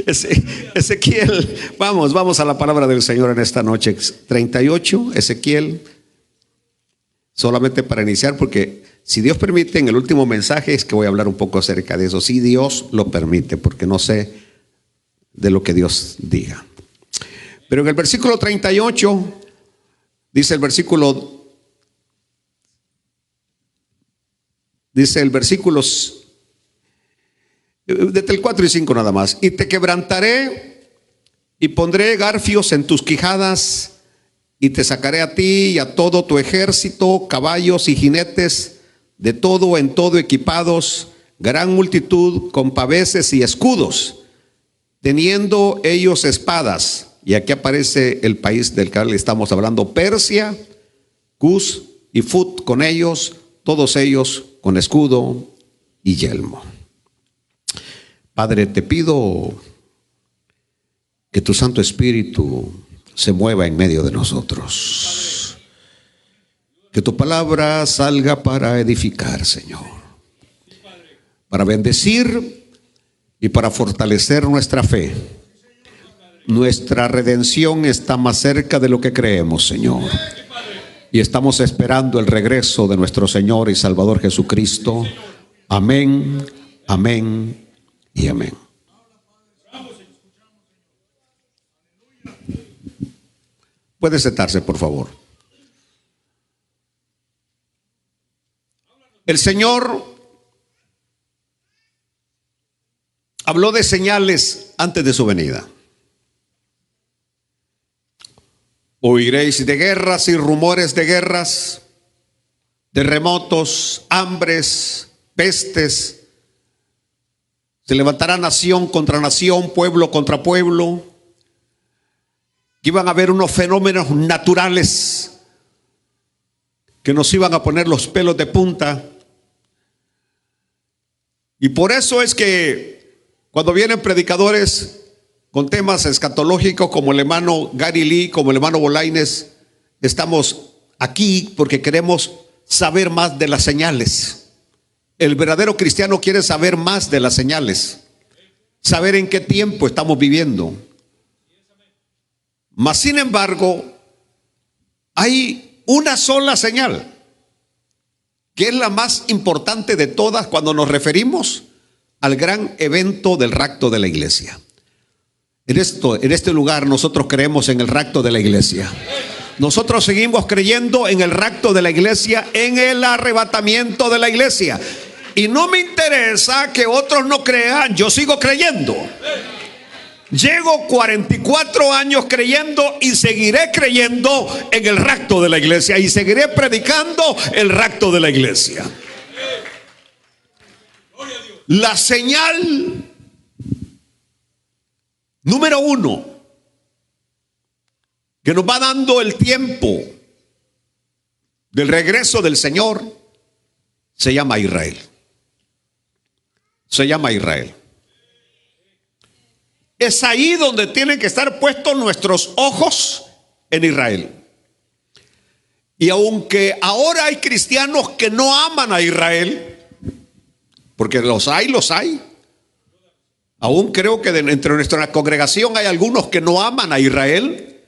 Ezequiel, vamos a la palabra del Señor en esta noche. 38, Ezequiel. Solamente para iniciar, porque si Dios permite, en el último mensaje es que voy a hablar un poco acerca de eso. Si Dios lo permite, porque no sé de lo que Dios diga. Pero en el versículo 38, dice el versículo, desde el 4 y 5 nada más. Y te quebrantaré y pondré garfios en tus quijadas, y te sacaré a ti y a todo tu ejército, caballos y jinetes, de todo en todo equipados, gran multitud con paveses y escudos, teniendo ellos espadas. Y aquí aparece el país del que le estamos hablando: Persia, Cus y Fut, con ellos, todos ellos con escudo y yelmo. Padre, te pido que tu Santo Espíritu se mueva en medio de nosotros. Que tu palabra salga para edificar, Señor, para bendecir y para fortalecer nuestra fe. Nuestra redención está más cerca de lo que creemos, Señor, y estamos esperando el regreso de nuestro Señor y Salvador Jesucristo. Amén, amén y amén. Puede sentarse, por favor. El Señor habló de señales antes de su venida. Oiréis de guerras y rumores de guerras, terremotos, hambres, pestes. Se levantará nación contra nación, pueblo contra pueblo. Que iban a haber unos fenómenos naturales que nos iban a poner los pelos de punta. Y por eso es que cuando vienen predicadores con temas escatológicos como el hermano Gary Lee, como el hermano Bolaines, estamos aquí porque queremos saber más de las señales. El verdadero cristiano quiere saber más de las señales, saber en qué tiempo estamos viviendo. Mas sin embargo, hay una sola señal, que es la más importante de todas cuando nos referimos al gran evento del rapto de la iglesia. En este lugar nosotros creemos en el rapto de la iglesia. Nosotros seguimos creyendo en el rapto de la iglesia, en el arrebatamiento de la iglesia. Y no me interesa que otros no crean, yo sigo creyendo. Llego 44 años creyendo y seguiré creyendo en el rapto de la iglesia, y seguiré predicando el rapto de la iglesia. La señal número 1 que nos va dando el tiempo del regreso del Señor se llama Israel. Se llama Israel. Es ahí donde tienen que estar puestos nuestros ojos, en Israel. Y aunque ahora hay cristianos que no aman a Israel, porque los hay. Aún creo que entre nuestra congregación hay algunos que no aman a Israel.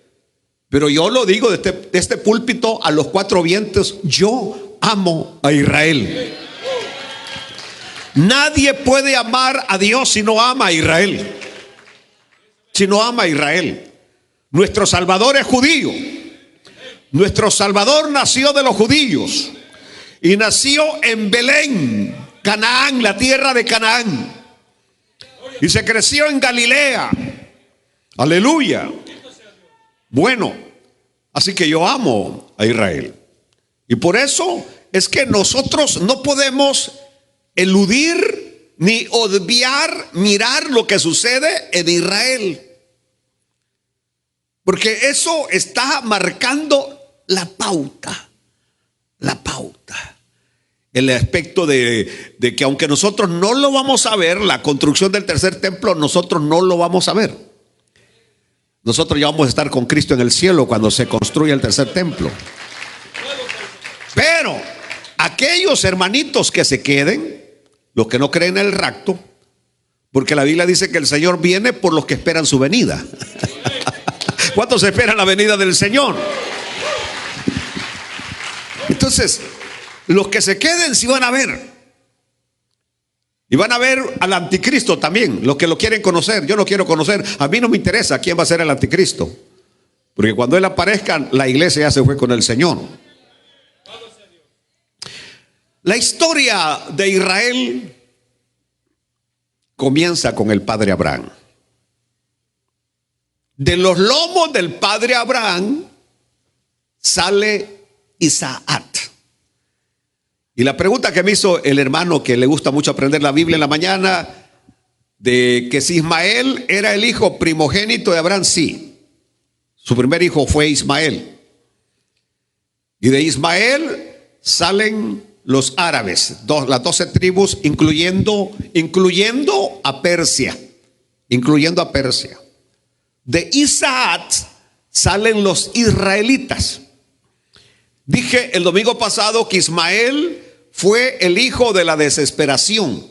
Pero yo lo digo de este púlpito a los 4 vientos: yo amo a Israel. Nadie puede amar a Dios si no ama a Israel. Si no ama a Israel. Nuestro Salvador es judío. Nuestro Salvador nació de los judíos y nació en Belén, Canaán, la tierra de Canaán, y se creció en Galilea. Aleluya. Bueno, así que yo amo a Israel, y por eso es que nosotros no podemos eludir ni obviar mirar lo que sucede en Israel, porque eso está marcando la pauta. El aspecto de que aunque nosotros no lo vamos a ver, la construcción del tercer templo, nosotros no lo vamos a ver. Nosotros ya vamos a estar con Cristo en el cielo cuando se construya el tercer templo. Pero aquellos hermanitos que se queden, los que no creen en el rapto, Porque la Biblia dice que el Señor viene por los que esperan su venida. ¿Cuántos esperan la venida del Señor? Entonces, los que se queden sí van a ver. Y van a ver al anticristo también, los que lo quieren conocer. Yo no quiero conocer, a mí no me interesa quién va a ser el anticristo, porque cuando él aparezca, la iglesia ya se fue con el Señor. La historia de Israel comienza con el padre Abraham. De los lomos del padre Abraham sale Isaac. Y la pregunta que me hizo el hermano que le gusta mucho aprender la Biblia en la mañana, de que si Ismael era el hijo primogénito de Abraham, sí. Su primer hijo fue Ismael. Y de Ismael salen los árabes, las 12 tribus, incluyendo a Persia. Incluyendo a Persia. De Isaac salen los israelitas. Dije el domingo pasado que Ismael fue el hijo de la desesperación,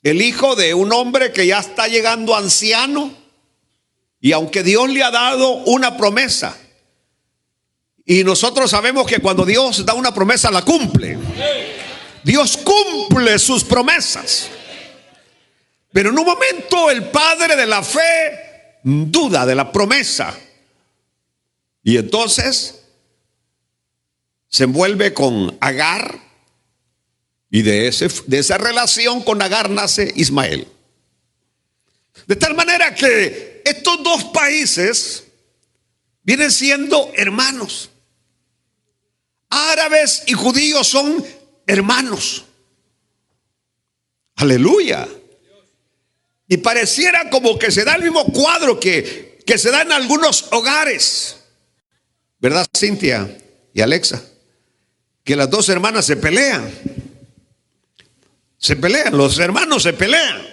el hijo de un hombre que ya está llegando anciano, y aunque Dios le ha dado una promesa, y nosotros sabemos que cuando Dios da una promesa la cumple. Dios cumple sus promesas. Pero en un momento el padre de la fe duda de la promesa, y entonces se envuelve con Agar. Y de esa relación con Agar nace Ismael. De tal manera que estos dos países vienen siendo hermanos. Árabes y judíos son hermanos. Aleluya. Y pareciera como que se da el mismo cuadro que se da en algunos hogares. ¿Verdad, Cintia y Alexa? Que las dos hermanas se pelean. Se pelean, los hermanos se pelean.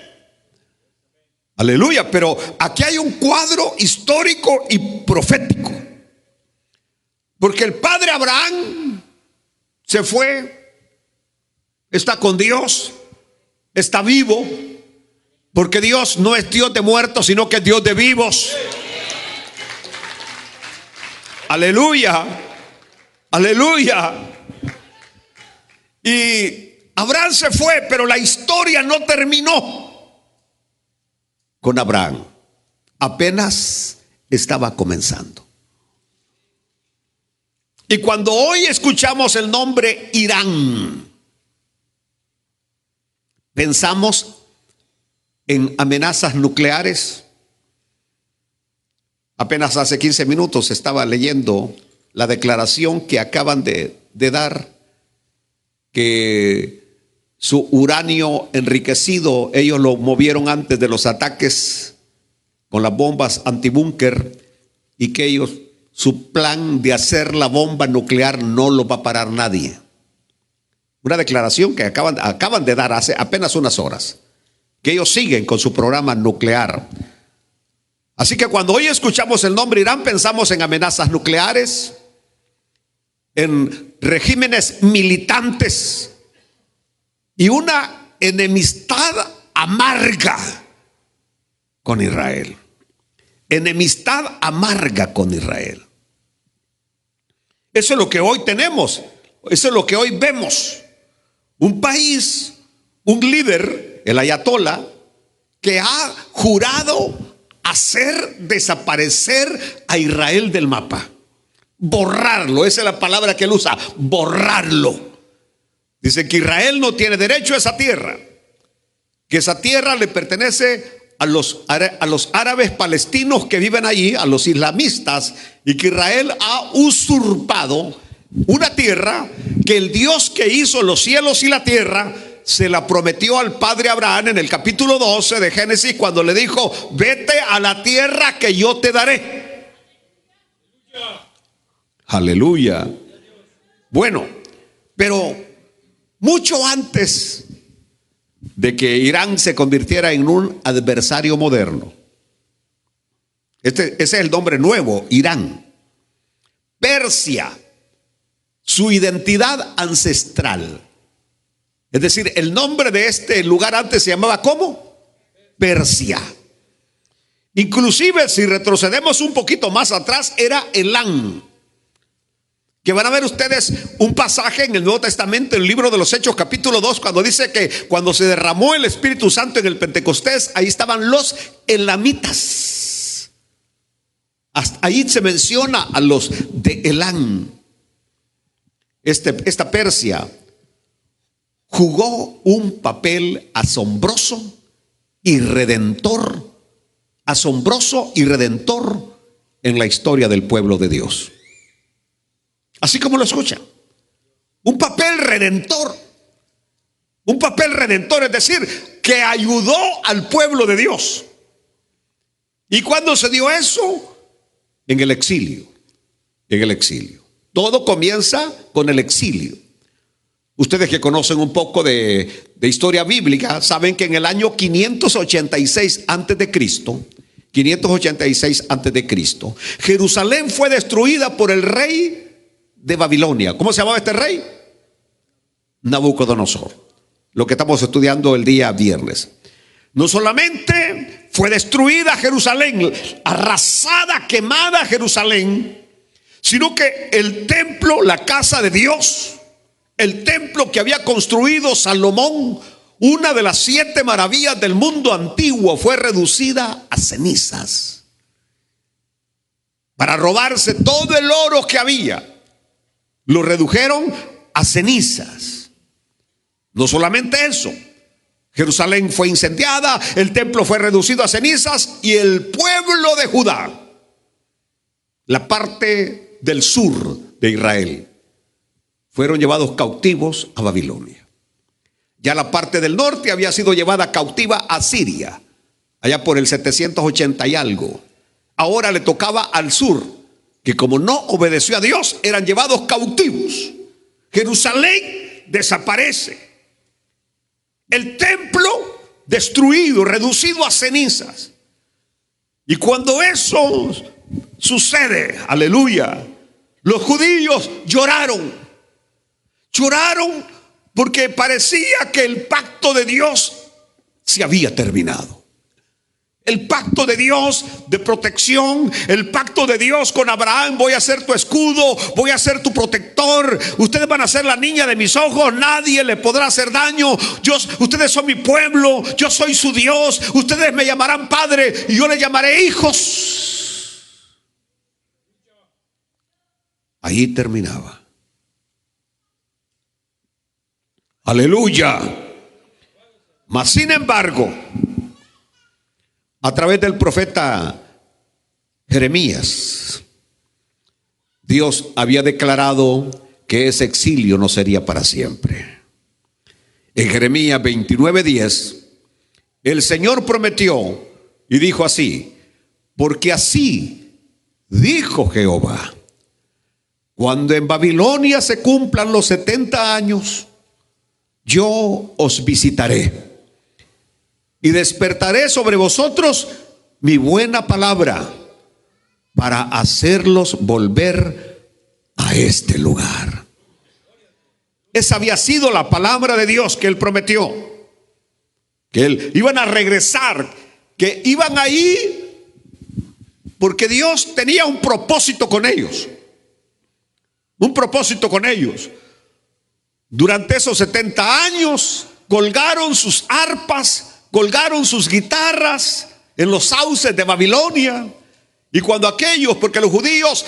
Aleluya, pero aquí hay un cuadro histórico y profético. Porque el padre Abraham se fue, está con Dios, está vivo, porque Dios no es Dios de muertos, sino que es Dios de vivos. Aleluya, aleluya. Y Abraham se fue, pero la historia no terminó con Abraham. Apenas estaba comenzando. Y cuando hoy escuchamos el nombre Irán, pensamos en amenazas nucleares. Apenas hace 15 minutos estaba leyendo la declaración que acaban de dar, que su uranio enriquecido, ellos lo movieron antes de los ataques con las bombas antibúnker, y que ellos, su plan de hacer la bomba nuclear no lo va a parar nadie. Una declaración que acaban de dar hace apenas unas horas, que ellos siguen con su programa nuclear. Así que cuando hoy escuchamos el nombre Irán, pensamos en amenazas nucleares, en regímenes militantes y una enemistad amarga con Israel. Enemistad amarga con Israel. Eso es lo que hoy tenemos. Eso es lo que hoy vemos. Un país, un líder, el ayatolá, que ha jurado hacer desaparecer a Israel del mapa. Borrarlo, esa es la palabra que él usa, borrarlo. Dice que Israel no tiene derecho a esa tierra, que esa tierra le pertenece a los árabes palestinos que viven allí, a los islamistas, y que Israel ha usurpado una tierra que el Dios que hizo los cielos y la tierra se la prometió al padre Abraham en el capítulo 12 de Génesis, cuando le dijo: vete a la tierra que yo te daré. Aleluya. Bueno, pero mucho antes de que Irán se convirtiera en un adversario moderno, ese es el nombre nuevo, Irán. Persia, su identidad ancestral, es decir, el nombre de este lugar antes se llamaba ¿cómo? Persia. Inclusive si retrocedemos un poquito más atrás, era Elam. Que van a ver ustedes un pasaje en el Nuevo Testamento, en el libro de los Hechos capítulo 2, cuando dice que cuando se derramó el Espíritu Santo en el Pentecostés, ahí estaban los elamitas. Hasta ahí se menciona a los de Elam. Esta Persia jugó un papel asombroso y redentor en la historia del pueblo de Dios. Así como lo escuchan, un papel redentor, es decir, que ayudó al pueblo de Dios. ¿Y cuándo se dio eso? En el exilio. Todo comienza con el exilio. Ustedes que conocen un poco de historia bíblica saben que en el año 586 antes de Cristo, Jerusalén fue destruida por el rey de Babilonia. ¿Cómo se llamaba este rey? Nabucodonosor. Lo que estamos estudiando el día viernes. No solamente fue destruida Jerusalén, arrasada, quemada Jerusalén, sino que el templo, la casa de Dios, el templo que había construido Salomón, una de las 7 maravillas del mundo antiguo, fue reducida a cenizas. Para robarse todo el oro que había, lo redujeron a cenizas. No solamente eso, Jerusalén fue incendiada, el templo fue reducido a cenizas y el pueblo de Judá, la parte del sur de Israel, fueron llevados cautivos a Babilonia. Ya la parte del norte había sido llevada cautiva a Siria, allá por el 780 y algo. Ahora le tocaba al sur, que como no obedeció a Dios, eran llevados cautivos. Jerusalén desaparece. El templo destruido, reducido a cenizas. Y cuando eso sucede, aleluya, los judíos lloraron porque parecía que el pacto de Dios se había terminado. El pacto de Dios de protección, el pacto de Dios con Abraham: voy a ser tu escudo, voy a ser tu protector, ustedes van a ser la niña de mis ojos, nadie le podrá hacer daño, ustedes son mi pueblo, yo soy su Dios, ustedes me llamarán padre y yo les llamaré hijos. Ahí terminaba. Aleluya. Mas sin embargo, a través del profeta Jeremías, Dios había declarado que ese exilio no sería para siempre. En Jeremías 29:10, el Señor prometió y dijo así: porque así dijo Jehová, cuando en Babilonia se cumplan los 70 años, yo os visitaré y despertaré sobre vosotros mi buena palabra para hacerlos volver a este lugar. Esa había sido la palabra de Dios que Él prometió, que iban a regresar, que iban ahí porque Dios tenía un propósito con ellos. Un propósito con ellos. Durante esos 70 años colgaron sus arpas, colgaron sus guitarras en los sauces de Babilonia. Y cuando aquellos, porque los judíos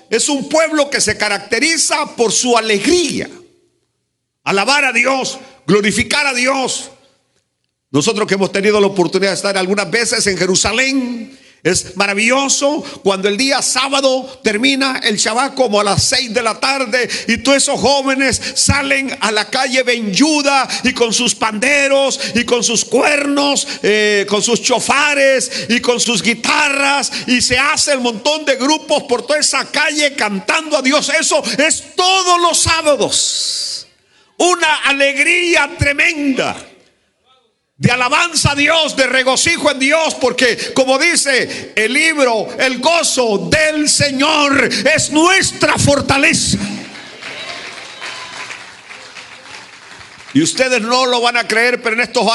es un pueblo que se caracteriza por su alegría, alabar a Dios, glorificar a Dios. Nosotros que hemos tenido la oportunidad de estar algunas veces en Jerusalén, es maravilloso cuando el día sábado termina el Shabbat como a las 6 de la tarde y todos esos jóvenes salen a la calle Ben Yuda y con sus panderos y con sus cuernos, con sus chofares y con sus guitarras, y se hace el montón de grupos por toda esa calle cantando a Dios. Eso es todos los sábados, una alegría tremenda de alabanza a Dios, de regocijo en Dios, porque como dice el libro, el gozo del Señor es nuestra fortaleza. Y ustedes no lo van a creer, pero en estos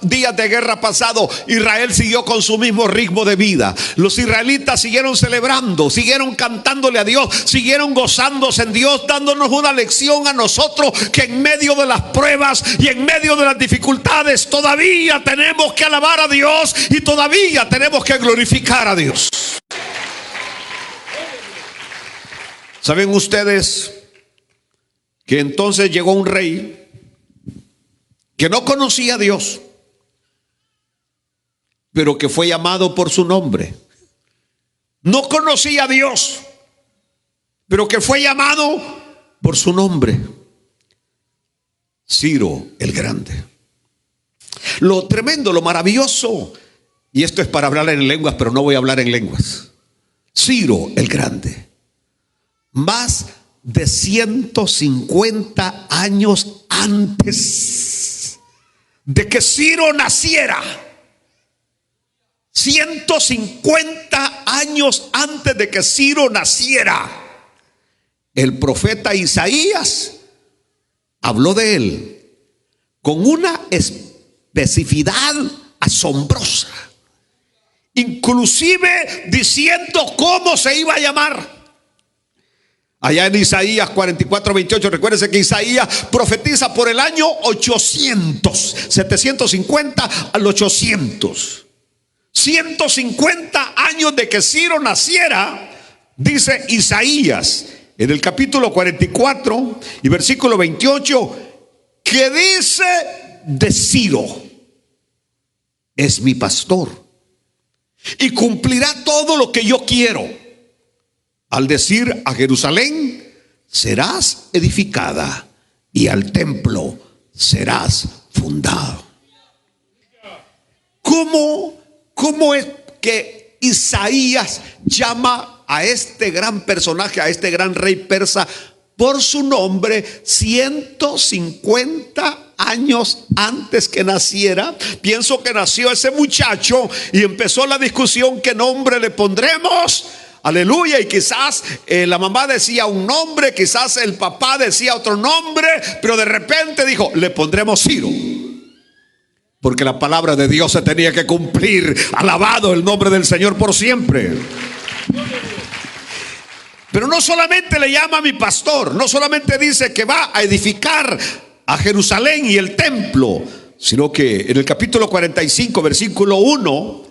días de guerra pasado, Israel siguió con su mismo ritmo de vida. Los israelitas siguieron celebrando, siguieron cantándole a Dios, siguieron gozándose en Dios, dándonos una lección a nosotros que en medio de las pruebas y en medio de las dificultades todavía tenemos que alabar a Dios y todavía tenemos que glorificar a Dios. ¿Saben ustedes que entonces llegó un rey que no conocía a Dios, pero que fue llamado por su nombre? No conocía a Dios, pero que fue llamado por su nombre. Ciro el Grande. Lo tremendo, lo maravilloso, y esto es para hablar en lenguas, pero no voy a hablar en lenguas. Ciro el Grande, más de 150 años antes de que Ciro naciera, 150 años antes de que Ciro naciera, el profeta Isaías habló de él con una especificidad asombrosa, inclusive diciendo cómo se iba a llamar. Allá en Isaías 44:28, recuérdense que Isaías profetiza por el año 800, 750 al 800. 150 años de que Ciro naciera, dice Isaías en el capítulo 44 y versículo 28, que dice de Ciro: es mi pastor y cumplirá todo lo que yo quiero. Al decir a Jerusalén: serás edificada, y al templo serás fundado. ¿Cómo es que Isaías llama a este gran personaje, a este gran rey persa, por su nombre 150 años antes que naciera? Pienso que nació ese muchacho y empezó la discusión: ¿qué nombre le pondremos? Aleluya. Y quizás la mamá decía un nombre, quizás el papá decía otro nombre, pero de repente dijo: le pondremos Ciro, porque la palabra de Dios se tenía que cumplir. Alabado el nombre del Señor por siempre. Pero no solamente le llama mi pastor, no solamente dice que va a edificar a Jerusalén y el templo, sino que en el capítulo 45 versículo 1,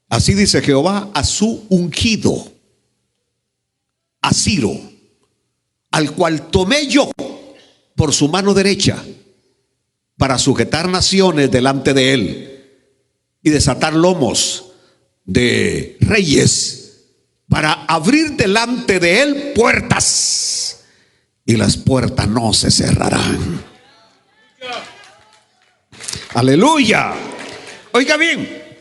así dice Jehová a su ungido, a Ciro, al cual tomé yo por su mano derecha para sujetar naciones delante de él y desatar lomos de reyes, para abrir delante de él puertas, y las puertas no se cerrarán. Aleluya. Oiga bien,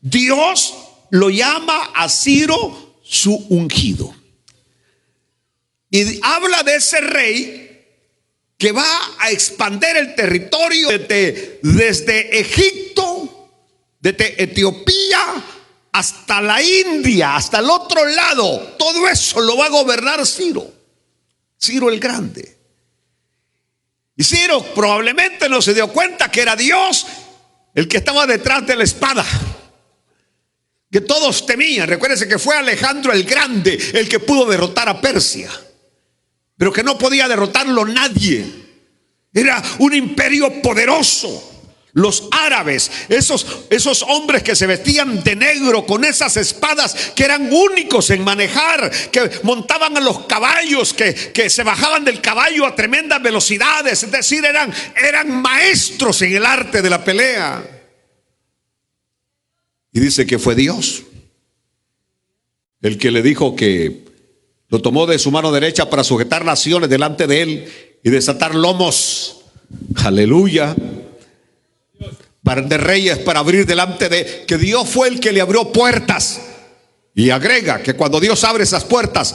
Dios lo llama a Ciro su ungido, y habla de ese rey que va a expandir el territorio desde Egipto, desde Etiopía hasta la India, hasta el otro lado. Todo eso lo va a gobernar Ciro, Ciro el Grande. Y Ciro probablemente no se dio cuenta que era Dios el que estaba detrás de la espada, que todos temían. Recuérdense que fue Alejandro el Grande el que pudo derrotar a Persia, pero que no podía derrotarlo nadie. Era un imperio poderoso. Los árabes, esos hombres que se vestían de negro con esas espadas, que eran únicos en manejar, que montaban a los caballos, que se bajaban del caballo a tremendas velocidades, es decir, eran maestros en el arte de la pelea. Y dice que fue Dios el que le dijo que lo tomó de su mano derecha para sujetar naciones delante de él y desatar lomos, aleluya, de reyes, para abrir delante de, que Dios fue el que le abrió puertas. Y agrega que cuando Dios abre esas puertas,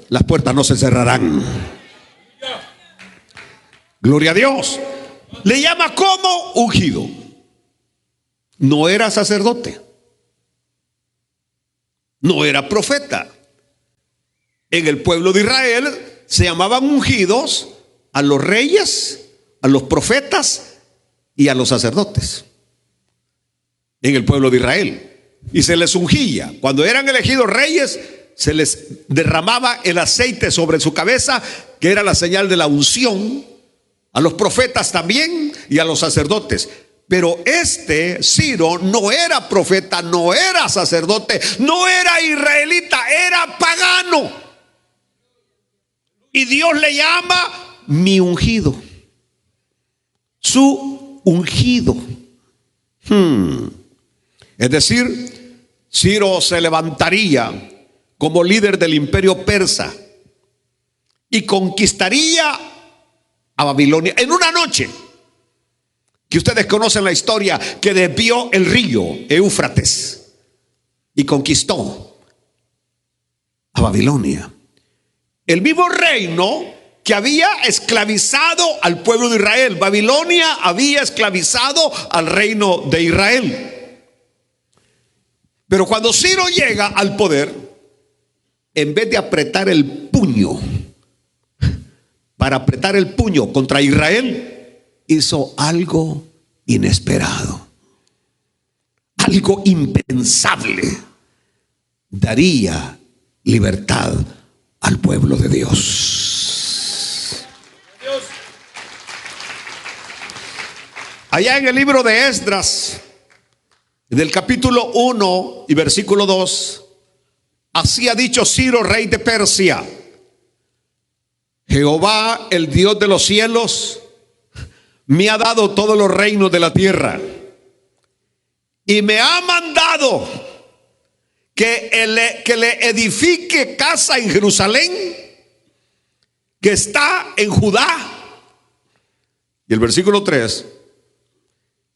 las puertas no se cerrarán. Gloria a Dios. Le llama como ungido. No era sacerdote, no era profeta. En el pueblo de Israel se llamaban ungidos a los reyes, a los profetas y a los sacerdotes en el pueblo de Israel. Y se les ungía. Cuando eran elegidos reyes, se les derramaba el aceite sobre su cabeza, que era la señal de la unción. A los profetas también y a los sacerdotes. Pero Ciro no era profeta, no era sacerdote, no era israelita, era pagano. Y Dios le llama mi ungido, su ungido. Es decir, Ciro se levantaría como líder del imperio persa y conquistaría a Babilonia en una noche. Que ustedes conocen la historia, que desvió el río Éufrates y conquistó a Babilonia. El mismo reino que había esclavizado al pueblo de Israel. Babilonia había esclavizado al reino de Israel. Pero cuando Ciro llega al poder, en vez de apretar el puño, para apretar el puño contra Israel, hizo algo inesperado, algo impensable. Daría libertad al pueblo de Dios. Allá en el libro de Esdras, del capítulo 1 y versículo 2, así ha dicho Ciro, rey de Persia: Jehová, el Dios de los cielos, me ha dado todos los reinos de la tierra y me ha mandado que le edifique casa en Jerusalén, que está en Judá. Y el versículo 3: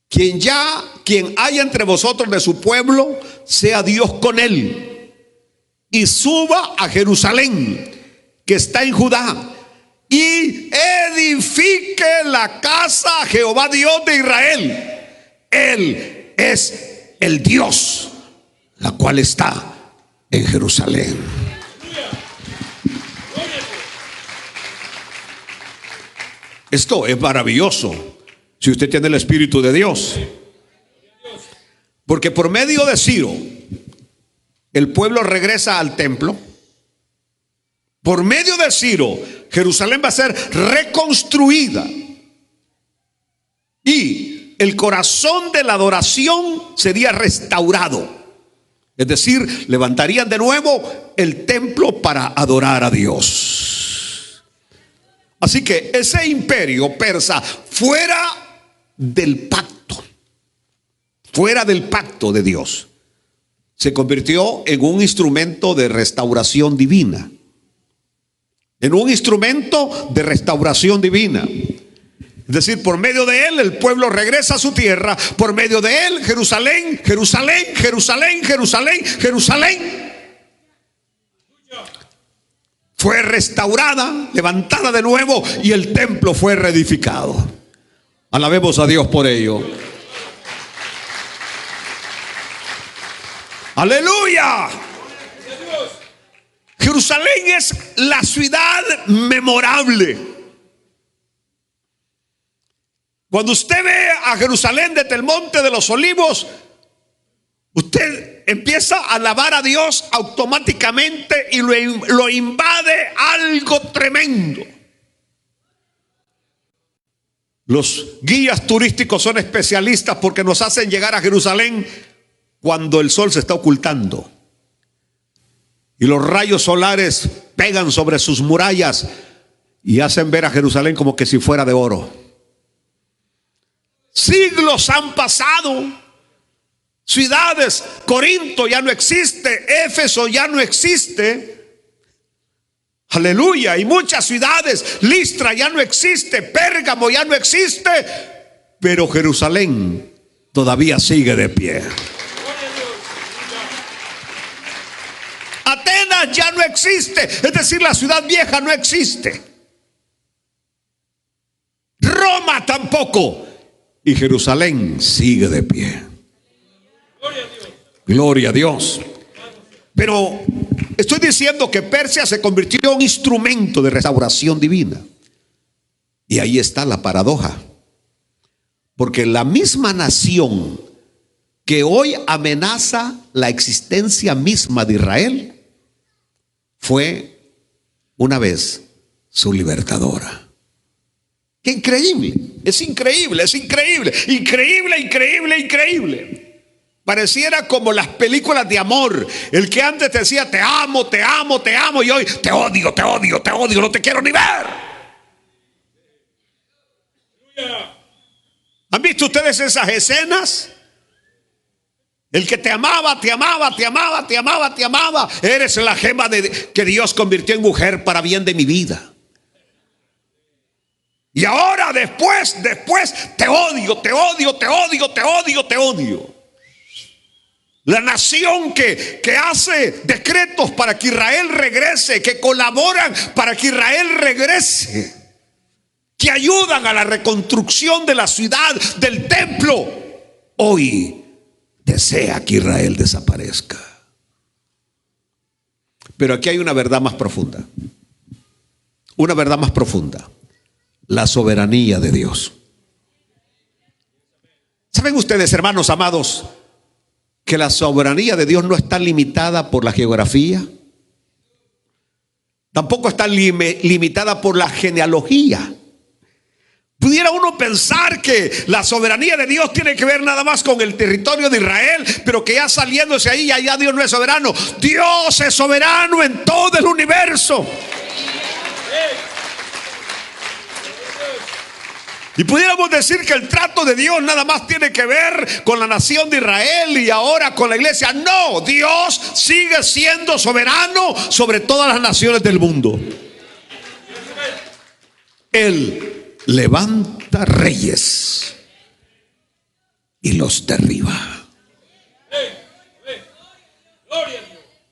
quien haya entre vosotros de su pueblo, sea Dios con él, y suba a Jerusalén, que está en Judá, y edifique la casa a Jehová, Dios de Israel. Él es el Dios, la cual está en Jerusalén. Esto es maravilloso si usted tiene el Espíritu de Dios, porque por medio de Ciro el pueblo regresa al templo. Por medio de Ciro, Jerusalén va a ser reconstruida y el corazón de la adoración sería restaurado. Es decir, levantarían de nuevo el templo para adorar a Dios. Así que ese imperio persa, fuera del pacto de Dios, se convirtió en un instrumento de restauración divina. En un instrumento de restauración divina. Es decir, por medio de él el pueblo regresa a su tierra. Por medio de él Jerusalén, Jerusalén, Jerusalén, Jerusalén, Jerusalén fue restaurada, levantada de nuevo, y el templo fue reedificado. Alabemos a Dios por ello. Aleluya. Jerusalén es la ciudad memorable. Cuando usted ve a Jerusalén desde el Monte de los Olivos, usted empieza a alabar a Dios automáticamente y lo invade algo tremendo. Los guías turísticos son especialistas porque nos hacen llegar a Jerusalén cuando el sol se está ocultando y los rayos solares pegan sobre sus murallas y hacen ver a Jerusalén como que si fuera de oro. Siglos han pasado. Ciudades, Corinto ya no existe, Éfeso ya no existe. Aleluya. Y muchas ciudades, Listra ya no existe, Pérgamo ya no existe, pero Jerusalén todavía sigue de pie. Atenas ya no existe, es decir, la ciudad vieja no existe. Roma tampoco. Y Jerusalén sigue de pie. Gloria a Dios. Pero estoy diciendo que Persia se convirtió en un instrumento de restauración divina. Y ahí está la paradoja. Porque la misma nación que hoy amenaza la existencia misma de Israel fue una vez su libertadora. ¡Qué increíble! Es increíble, es increíble, increíble, increíble, increíble. Pareciera como las películas de amor. El que antes te decía te amo, te amo, te amo, y hoy te odio, te odio, te odio, no te quiero ni ver. ¿Han visto ustedes esas escenas? El que te amaba, te amaba, te amaba, te amaba, te amaba. Eres la gema que Dios convirtió en mujer para bien de mi vida. Y ahora después te odio, te odio, te odio, te odio, te odio. La nación que hace decretos para que Israel regrese, que colaboran para que Israel regrese, que ayudan a la reconstrucción de la ciudad, del templo, hoy desea que Israel desaparezca. Pero aquí hay una verdad más profunda. Una verdad más profunda. La soberanía de Dios. ¿Saben ustedes, hermanos amados, que la soberanía de Dios no está limitada por la geografía? Tampoco está limitada por la genealogía. Pudiera uno pensar que la soberanía de Dios tiene que ver nada más con el territorio de Israel, pero que ya saliéndose ahí, allá Dios no es soberano. Dios es soberano en todo el universo. Y pudiéramos decir que el trato de Dios nada más tiene que ver con la nación de Israel y ahora con la iglesia. No, Dios sigue siendo soberano sobre todas las naciones del mundo. Él levanta reyes y los derriba.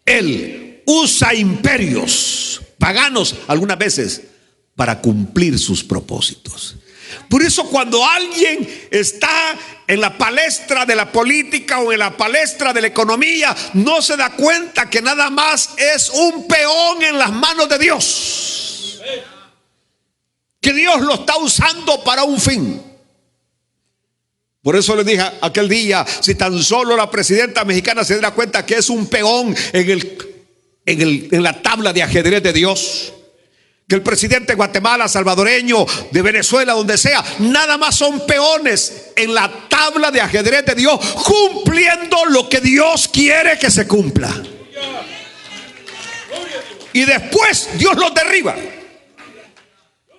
Él usa imperios paganos algunas veces para cumplir sus propósitos. Por eso cuando alguien está en la palestra de la política o en la palestra de la economía, no se da cuenta que nada más es un peón en las manos de Dios, que Dios lo está usando para un fin. Por eso le dije aquel día, si tan solo la presidenta mexicana se diera cuenta que es un peón en la tabla de ajedrez de Dios, que el presidente de Guatemala, salvadoreño, de Venezuela, donde sea, nada más son peones en la tabla de ajedrez de Dios, cumpliendo lo que Dios quiere que se cumpla. Y después Dios los derriba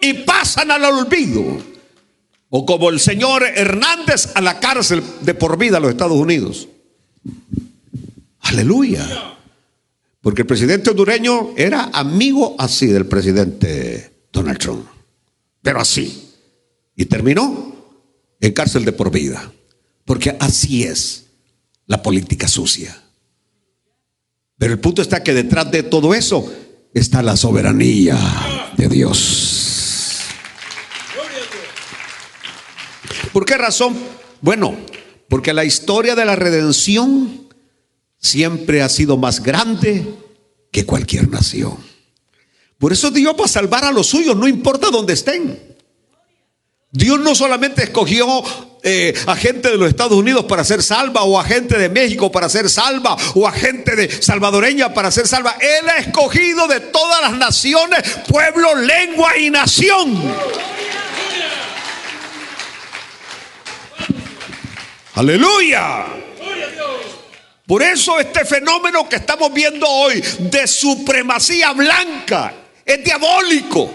y pasan al olvido, o como el señor Hernández, a la cárcel de por vida a los Estados Unidos. Aleluya. Porque el presidente hondureño era amigo así del presidente Donald Trump, pero así, y terminó en cárcel de por vida, porque así es la política sucia. Pero el punto está que detrás de todo eso está la soberanía de Dios. ¿Por qué razón? Bueno, porque la historia de la redención siempre ha sido más grande que cualquier nación. Por eso Dios va a salvar a los suyos, no importa dónde estén. Dios no solamente escogió a gente de los Estados Unidos para ser salva, o a gente de México para ser salva, o a gente de salvadoreña para ser salva. Él ha escogido de todas las naciones, pueblo, lengua y nación. Aleluya. Por eso este fenómeno que estamos viendo hoy de supremacía blanca es diabólico.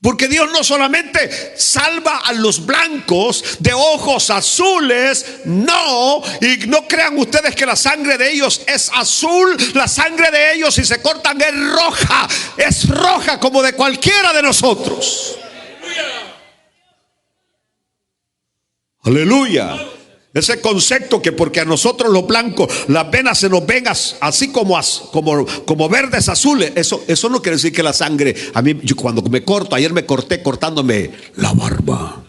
Porque Dios no solamente salva a los blancos de ojos azules, no, y no crean ustedes que la sangre de ellos es azul. La sangre de ellos, si se cortan, es roja como de cualquiera de nosotros. Aleluya. Ese concepto que porque a nosotros los blancos las venas se nos ven así como verdes azules, eso no quiere decir que la sangre, a mí, yo cuando me corto, ayer me corté cortándome la barba,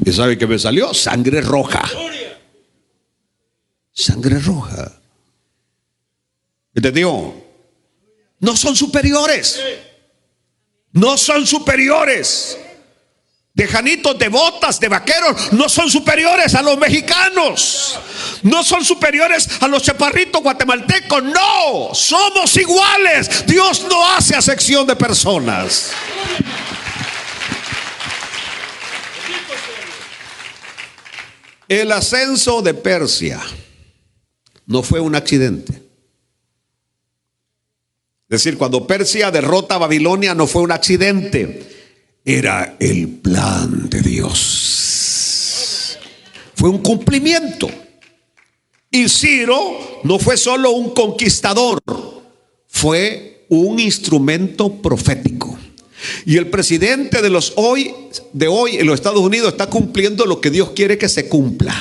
y ¿sabe qué me salió? Sangre roja. Sangre roja. ¿Entendió? No son superiores. no son superiores. De janitos, de botas, de vaqueros, no son superiores a los mexicanos. No son superiores a los chaparritos guatemaltecos. No, somos iguales. Dios no hace acepción de personas. El ascenso de Persia no fue un accidente. Es decir, cuando Persia derrota a Babilonia no fue un accidente. Era el plan de Dios. Fue un cumplimiento. Y Ciro no fue solo un conquistador, fue un instrumento profético. Y el presidente de hoy en los Estados Unidos está cumpliendo lo que Dios quiere que se cumpla.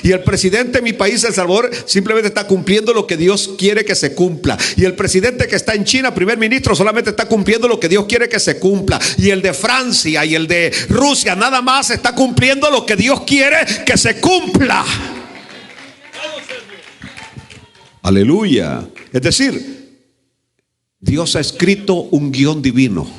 Y el presidente de mi país, El Salvador, simplemente está cumpliendo lo que Dios quiere que se cumpla. Y el presidente que está en China, primer ministro, solamente está cumpliendo lo que Dios quiere que se cumpla. Y el de Francia y el de Rusia nada más está cumpliendo lo que Dios quiere que se cumpla. Aleluya. Es decir, Dios ha escrito un guión divino.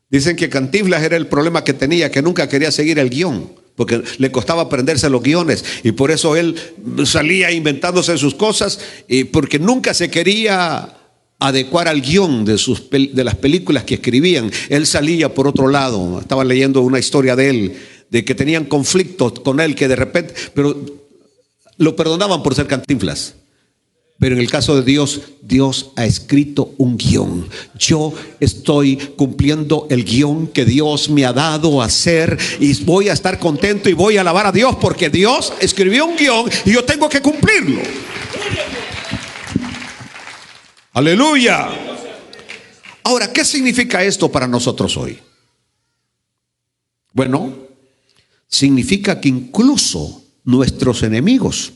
Dicen que Cantinflas era el problema que tenía, que nunca quería seguir el guión, porque le costaba aprenderse los guiones, y por eso él salía inventándose sus cosas, y porque nunca se quería adecuar al guión de las películas que escribían. Él salía por otro lado. Estaba leyendo una historia de él, de que tenían conflictos con él, que de repente, pero lo perdonaban por ser Cantinflas. Pero en el caso de Dios, Dios ha escrito un guión. Yo estoy cumpliendo el guión que Dios me ha dado a hacer, y voy a estar contento y voy a alabar a Dios porque Dios escribió un guión y yo tengo que cumplirlo. Aleluya. Ahora, ¿qué significa esto para nosotros hoy? Bueno, significa que incluso nuestros enemigos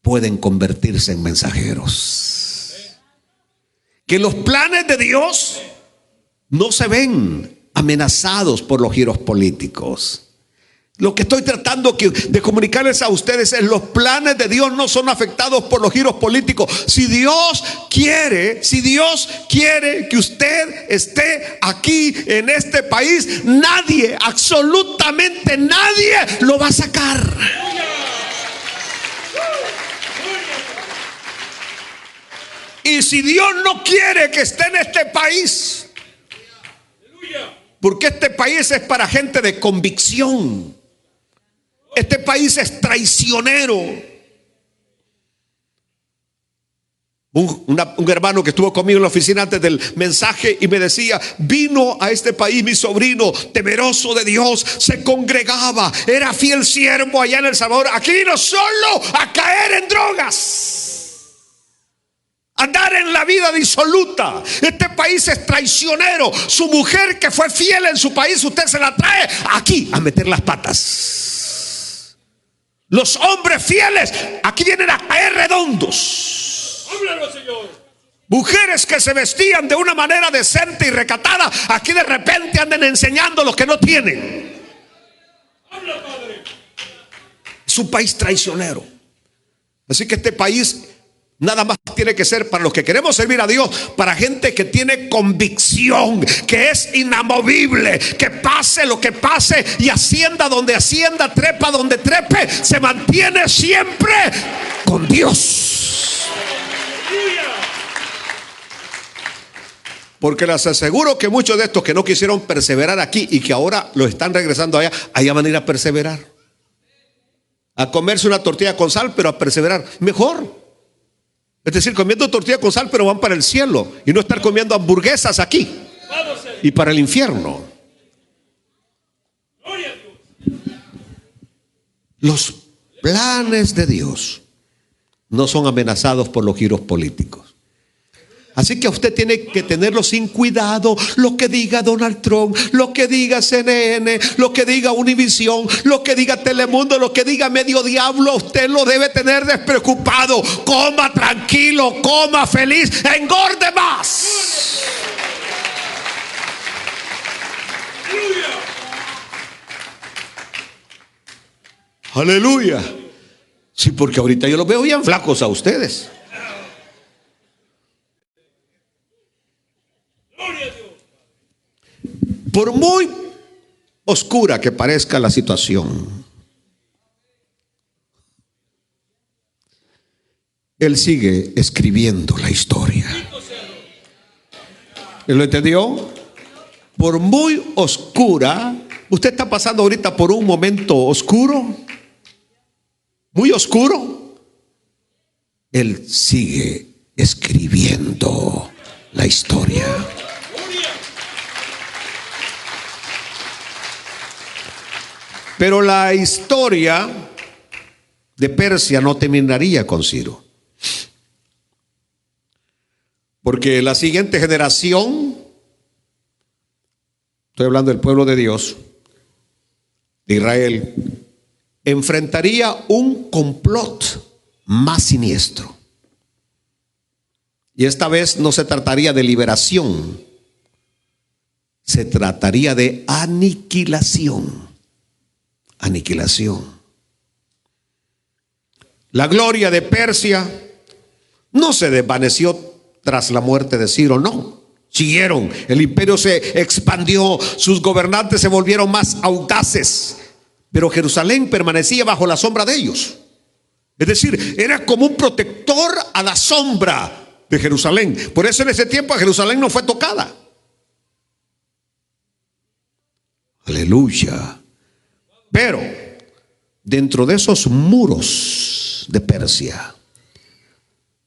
pueden convertirse en mensajeros. Que los planes de Dios no se ven amenazados por los giros políticos. Lo que estoy tratando de comunicarles a ustedes es: los planes de Dios no son afectados por los giros políticos. Si Dios quiere que usted esté aquí en este país, nadie, absolutamente nadie lo va a sacar. Y si Dios no quiere que esté en este país, porque este país es para gente de convicción, este país es traicionero. Un hermano que estuvo conmigo en la oficina antes del mensaje y me decía: vino a este país mi sobrino, temeroso de Dios, se congregaba, era fiel siervo allá en El Salvador. Aquí vino solo a caer en drogas, andar en la vida disoluta. Este país es traicionero. Su mujer, que fue fiel en su país, usted se la trae aquí a meter las patas. Los hombres fieles aquí vienen a caer redondos. Háblalo, Señor. Mujeres que se vestían de una manera decente y recatada, aquí de repente andan enseñando lo que no tienen. Habla, Padre. Es un país traicionero. Así que este país nada más tiene que ser, para los que queremos servir a Dios, para gente que tiene convicción, que es inamovible, que pase lo que pase y ascienda donde ascienda, trepa donde trepe, se mantiene siempre con Dios. Porque les aseguro que muchos de estos que no quisieron perseverar aquí y que ahora los están regresando allá van a ir a perseverar, a comerse una tortilla con sal, pero a perseverar mejor. Es decir, comiendo tortilla con sal, pero van para el cielo, y no estar comiendo hamburguesas aquí y para el infierno. Los planes de Dios no son amenazados por los giros políticos. Así que usted tiene que tenerlo sin cuidado. Lo que diga Donald Trump, lo que diga CNN, lo que diga Univisión, lo que diga Telemundo, lo que diga Medio Diablo, usted lo debe tener despreocupado. Coma tranquilo, coma feliz, engorde más. Aleluya. Sí, porque ahorita yo los veo bien flacos a ustedes. Por muy oscura que parezca la situación, Él sigue escribiendo la historia. ¿Lo entendió? Por muy oscura, usted está pasando ahorita por un momento oscuro, muy oscuro, Él sigue escribiendo la historia. Pero la historia de Persia no terminaría con Ciro, porque la siguiente generación, estoy hablando del pueblo de Dios, de Israel, enfrentaría un complot más siniestro. Y esta vez no se trataría de liberación, se trataría de aniquilación. Aniquilación. La gloria de Persia no se desvaneció tras la muerte de Ciro, no. Siguieron, el imperio se expandió, sus gobernantes se volvieron más audaces, pero Jerusalén permanecía bajo la sombra de ellos. Es decir, era como un protector a la sombra de Jerusalén. Por eso en ese tiempo Jerusalén no fue tocada. Aleluya. Pero dentro de esos muros de Persia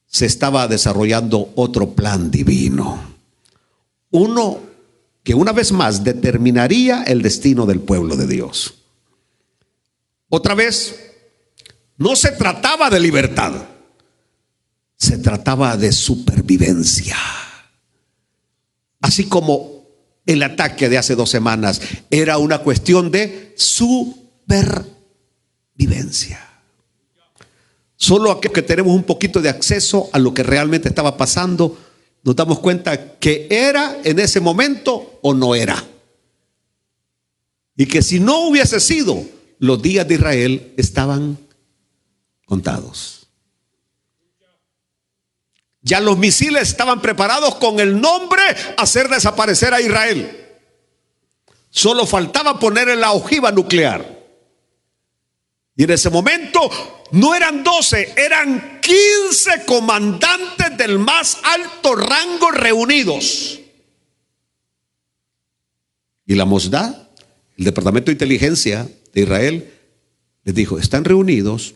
se estaba desarrollando otro plan divino. Uno que una vez más determinaría el destino del pueblo de Dios. Otra vez, no se trataba de libertad, se trataba de supervivencia. Así como el ataque de hace 2 semanas era una cuestión de supervivencia. Solo aquellos que tenemos un poquito de acceso a lo que realmente estaba pasando, nos damos cuenta que era en ese momento o no era. Y que si no hubiese sido, los días de Israel estaban contados. Ya los misiles estaban preparados con el nombre hacer desaparecer a Israel. Solo faltaba ponerle la ojiva nuclear. Y en ese momento no eran 12, eran 15 comandantes del más alto rango reunidos. Y la Mosdá, el Departamento de Inteligencia de Israel, les dijo: están reunidos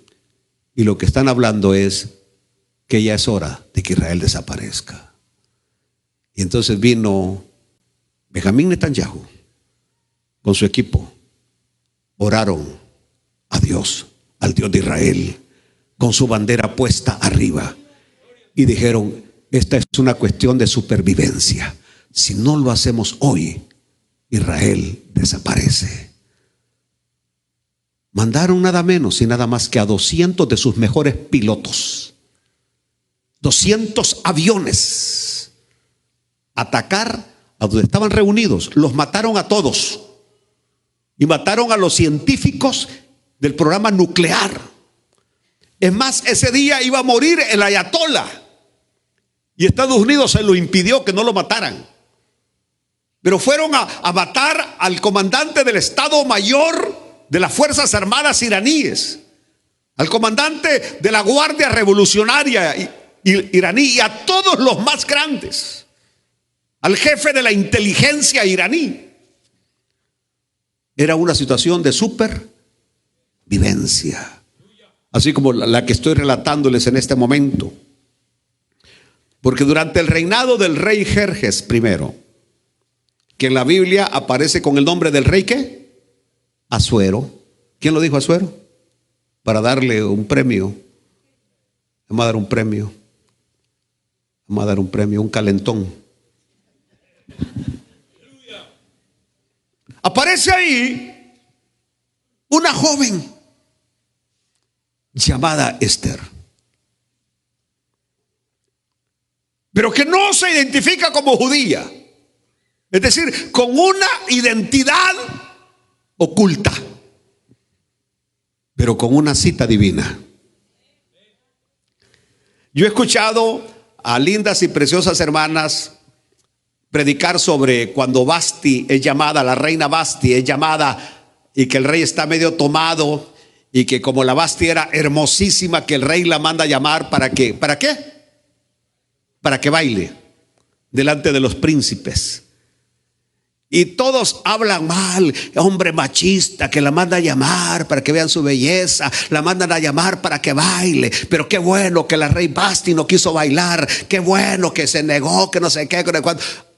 y lo que están hablando es que ya es hora de que Israel desaparezca. Y entonces vino Benjamín Netanyahu con su equipo, oraron a Dios, al Dios de Israel, con su bandera puesta arriba, y dijeron: esta es una cuestión de supervivencia. Si no lo hacemos hoy, Israel desaparece. Mandaron nada menos y nada más que a 200 de sus mejores pilotos, 200 aviones, atacar a donde estaban reunidos. Los mataron a todos y mataron a los científicos del programa nuclear. Es más, ese día iba a morir el ayatolá y Estados Unidos se lo impidió, que no lo mataran. Pero fueron a matar al comandante del Estado Mayor de las Fuerzas Armadas iraníes, al comandante de la Guardia Revolucionaria iraní y a todos los más grandes, al jefe de la inteligencia iraní. Era una situación de supervivencia, así como la que estoy relatándoles en este momento. Porque durante el reinado del rey Jerjes I, que en la Biblia aparece con el nombre del rey ¿qué? Asuero. ¿Quién lo dijo, Asuero? Para darle un premio. Vamos a dar un premio. Vamos a dar un premio, un calentón. Aparece ahí una joven llamada Esther, pero que no se identifica como judía. Es decir, con una identidad oculta, pero con una cita divina. Yo he escuchado a lindas y preciosas hermanas predicar sobre cuando Vasti es llamada, la reina Vasti es llamada, y que el rey está medio tomado, y que como la Vasti era hermosísima, que el rey la manda a llamar ¿para qué? ¿Para qué? Para que baile delante de los príncipes. Y todos hablan mal, hombre machista que la manda a llamar para que vean su belleza, la mandan a llamar para que baile. Pero qué bueno que la rey Vasti no quiso bailar, qué bueno que se negó, que no sé qué,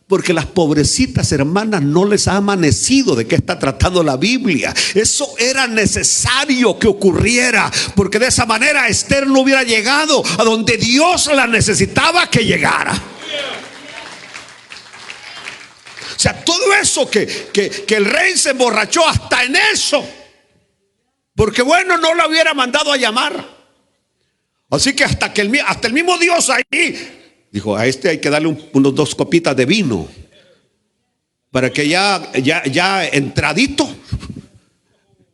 porque las pobrecitas hermanas no les ha amanecido de qué está tratando la Biblia. Eso era necesario que ocurriera, porque de esa manera Esther no hubiera llegado a donde Dios la necesitaba que llegara. O sea, todo eso que el rey se emborrachó hasta en eso, porque bueno, no la hubiera mandado a llamar. Así que hasta el mismo Dios ahí dijo: a este hay que darle unos 2 copitas de vino para que ya entradito,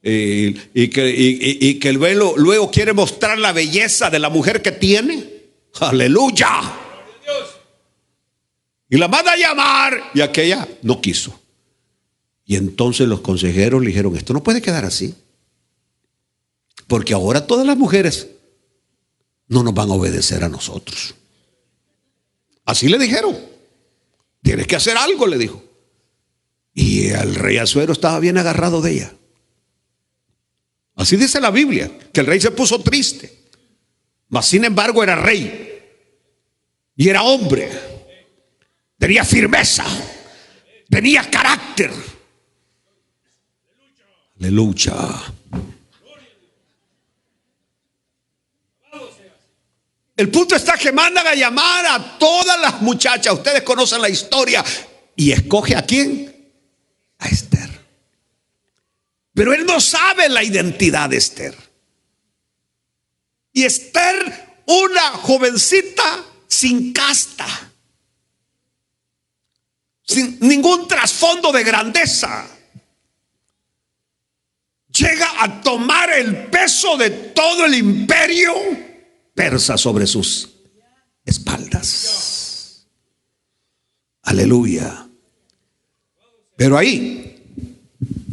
y que el velo luego quiere mostrar la belleza de la mujer que tiene. Aleluya. Y la manda a llamar, y aquella no quiso. Y entonces los consejeros le dijeron: esto no puede quedar así, porque ahora todas las mujeres no nos van a obedecer a nosotros. Así le dijeron: tienes que hacer algo, le dijo. Y el rey Asuero estaba bien agarrado de ella. Así dice la Biblia, que el rey se puso triste, mas sin embargo era rey y era hombre. Tenía firmeza, tenía carácter. Aleluya. El punto está que mandan a llamar a todas las muchachas. Ustedes conocen la historia. Y escoge ¿a quién? A Esther. Pero él no sabe la identidad de Esther. Y Esther, una jovencita sin casta, sin ningún trasfondo de grandeza, llega a tomar el peso de todo el imperio persa sobre sus espaldas. Aleluya. Pero ahí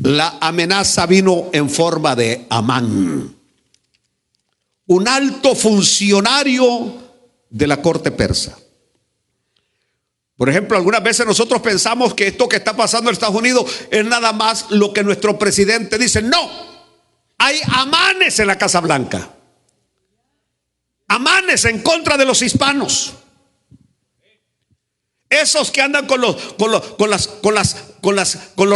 la amenaza vino en forma de Amán, un alto funcionario de la corte persa. Por ejemplo, algunas veces nosotros pensamos que esto que está pasando en Estados Unidos es nada más lo que nuestro presidente dice. No, hay amanes en la Casa Blanca, amanes en contra de los hispanos, esos que andan con los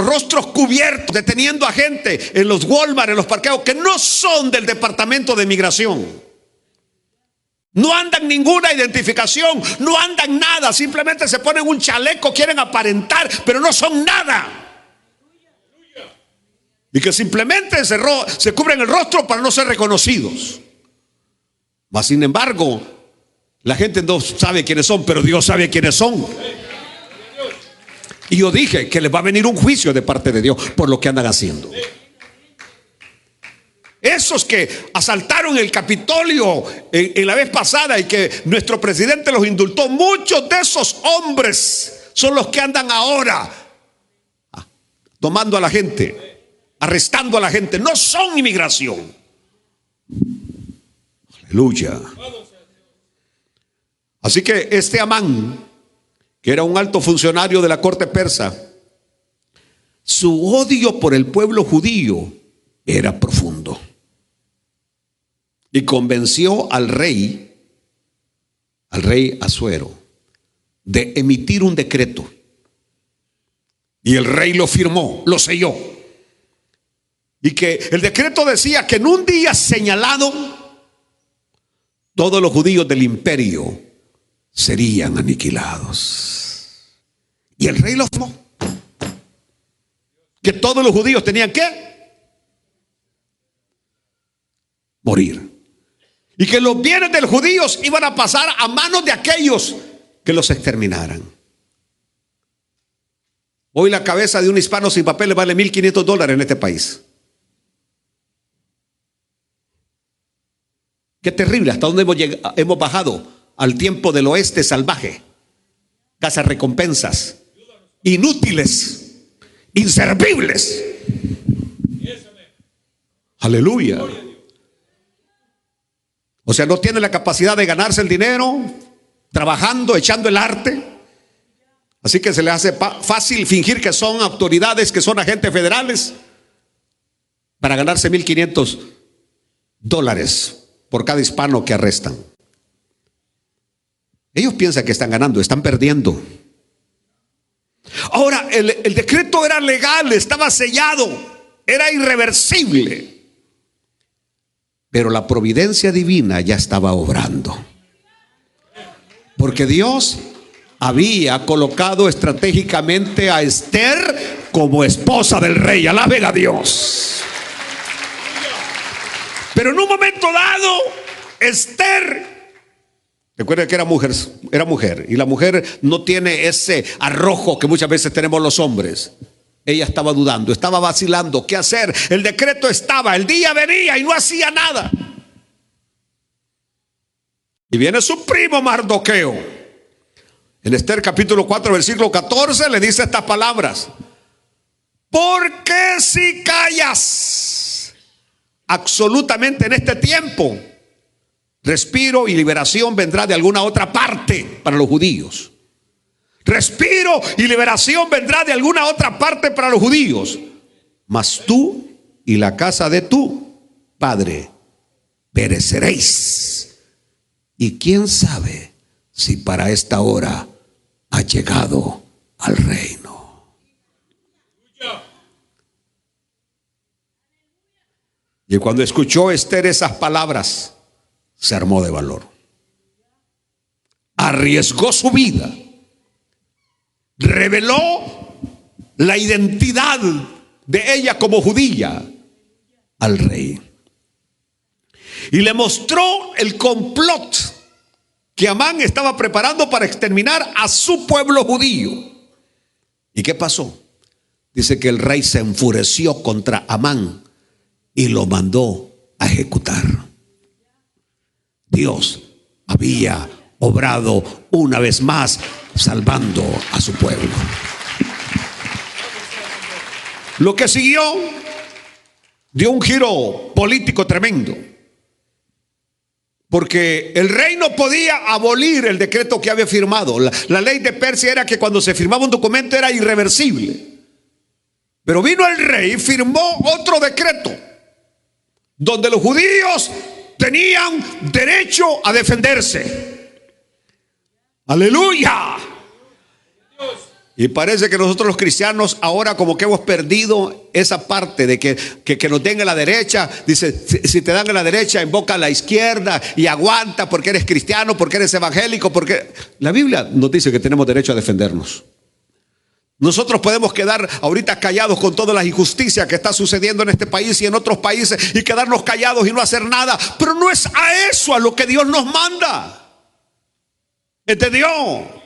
rostros cubiertos, deteniendo a gente en los Walmart, en los parqueos, que no son del departamento de migración. No andan ninguna identificación, no andan nada, simplemente se ponen un chaleco, quieren aparentar, pero no son nada. Y que simplemente se cubren el rostro para no ser reconocidos. Mas sin embargo, la gente no sabe quiénes son, pero Dios sabe quiénes son. Y yo dije que les va a venir un juicio de parte de Dios por lo que andan haciendo. Esos que asaltaron el Capitolio en la vez pasada y que nuestro presidente los indultó, muchos de esos hombres son los que andan ahora tomando a la gente, arrestando a la gente. No son inmigración. Aleluya. Así que este Amán, que era un alto funcionario de la corte persa, su odio por el pueblo judío era profundo. Y convenció al rey Asuero, de emitir un decreto. Y el rey lo firmó, lo selló. Y que el decreto decía que en un día señalado todos los judíos del imperio serían aniquilados. Y el rey lo firmó. Que todos los judíos tenían que morir. Y que los bienes de los judíos iban a pasar a manos de aquellos que los exterminaran. Hoy la cabeza de un hispano sin papeles vale $1,500 en este país. Qué terrible, hasta dónde hemos bajado, al tiempo del oeste salvaje. Cazarrecompensas, inútiles, inservibles. Aleluya. O sea, no tiene la capacidad de ganarse el dinero trabajando, echando el arte. Así que se le hace fácil fingir que son autoridades, que son agentes federales, para ganarse $1,500 por cada hispano que arrestan. Ellos piensan que están ganando, están perdiendo. Ahora, el decreto era legal, estaba sellado, era irreversible. Pero la providencia divina ya estaba obrando. Porque Dios había colocado estratégicamente a Esther como esposa del rey. Alaben a Dios. Pero en un momento dado, Esther, recuerden que era mujer, y la mujer no tiene ese arrojo que muchas veces tenemos los hombres. Ella estaba dudando, estaba vacilando, ¿qué hacer? El decreto estaba, el día venía y no hacía nada. Y viene su primo Mardoqueo. En Esther capítulo 4 versículo 14 le dice estas palabras: porque si callas absolutamente en este tiempo, respiro y liberación vendrá de alguna otra parte para los judíos. Respiro y liberación vendrá de alguna otra parte para los judíos. Mas tú y la casa de tu padre pereceréis. Y quién sabe si para esta hora ha llegado al reino. Y cuando escuchó Esther esas palabras, se armó de valor. Arriesgó su vida. Reveló la identidad de ella como judía al rey. Y le mostró el complot que Amán estaba preparando para exterminar a su pueblo judío. ¿Y qué pasó? Dice que el rey se enfureció contra Amán y lo mandó a ejecutar. Dios había obrado una vez más, salvando a su pueblo. Lo que siguió dio un giro político tremendo, porque el rey no podía abolir el decreto que había firmado. La ley de Persia era que cuando se firmaba un documento era irreversible. Pero vino el rey y firmó otro decreto donde los judíos tenían derecho a defenderse. Aleluya. Y parece que nosotros los cristianos ahora como que hemos perdido esa parte de que nos den a la derecha. Dice, si te dan a la derecha, invoca a la izquierda y aguanta porque eres cristiano, porque eres evangélico, porque la Biblia nos dice que tenemos derecho a defendernos. Nosotros podemos quedar ahorita callados con todas las injusticias que está sucediendo en este país y en otros países y quedarnos callados y no hacer nada, pero no es a eso a lo que Dios nos manda. ¿Entendió?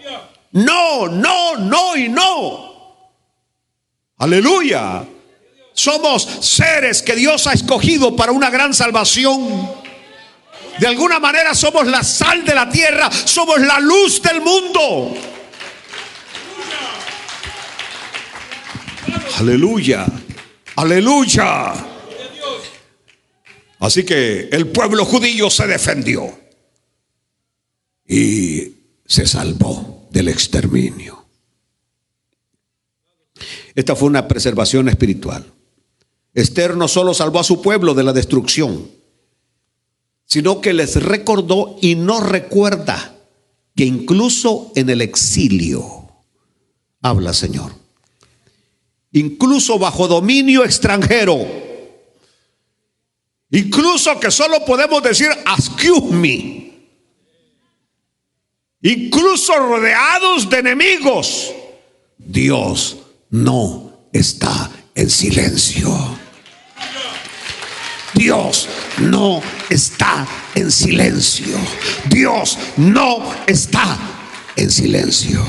No, no, no y no. Aleluya. Somos seres que Dios ha escogido para una gran salvación. De alguna manera somos la sal de la tierra, somos la luz del mundo. Aleluya, aleluya. Así que el pueblo judío se defendió y se salvó del exterminio. Esta fue una preservación espiritual. Esther no solo salvó a su pueblo de la destrucción, sino que les recordó y nos recuerda que incluso en el exilio, habla Señor, incluso bajo dominio extranjero, incluso que solo podemos decir excuse me, incluso rodeados de enemigos, Dios no está en silencio. Dios no está en silencio. Dios no está en silencio.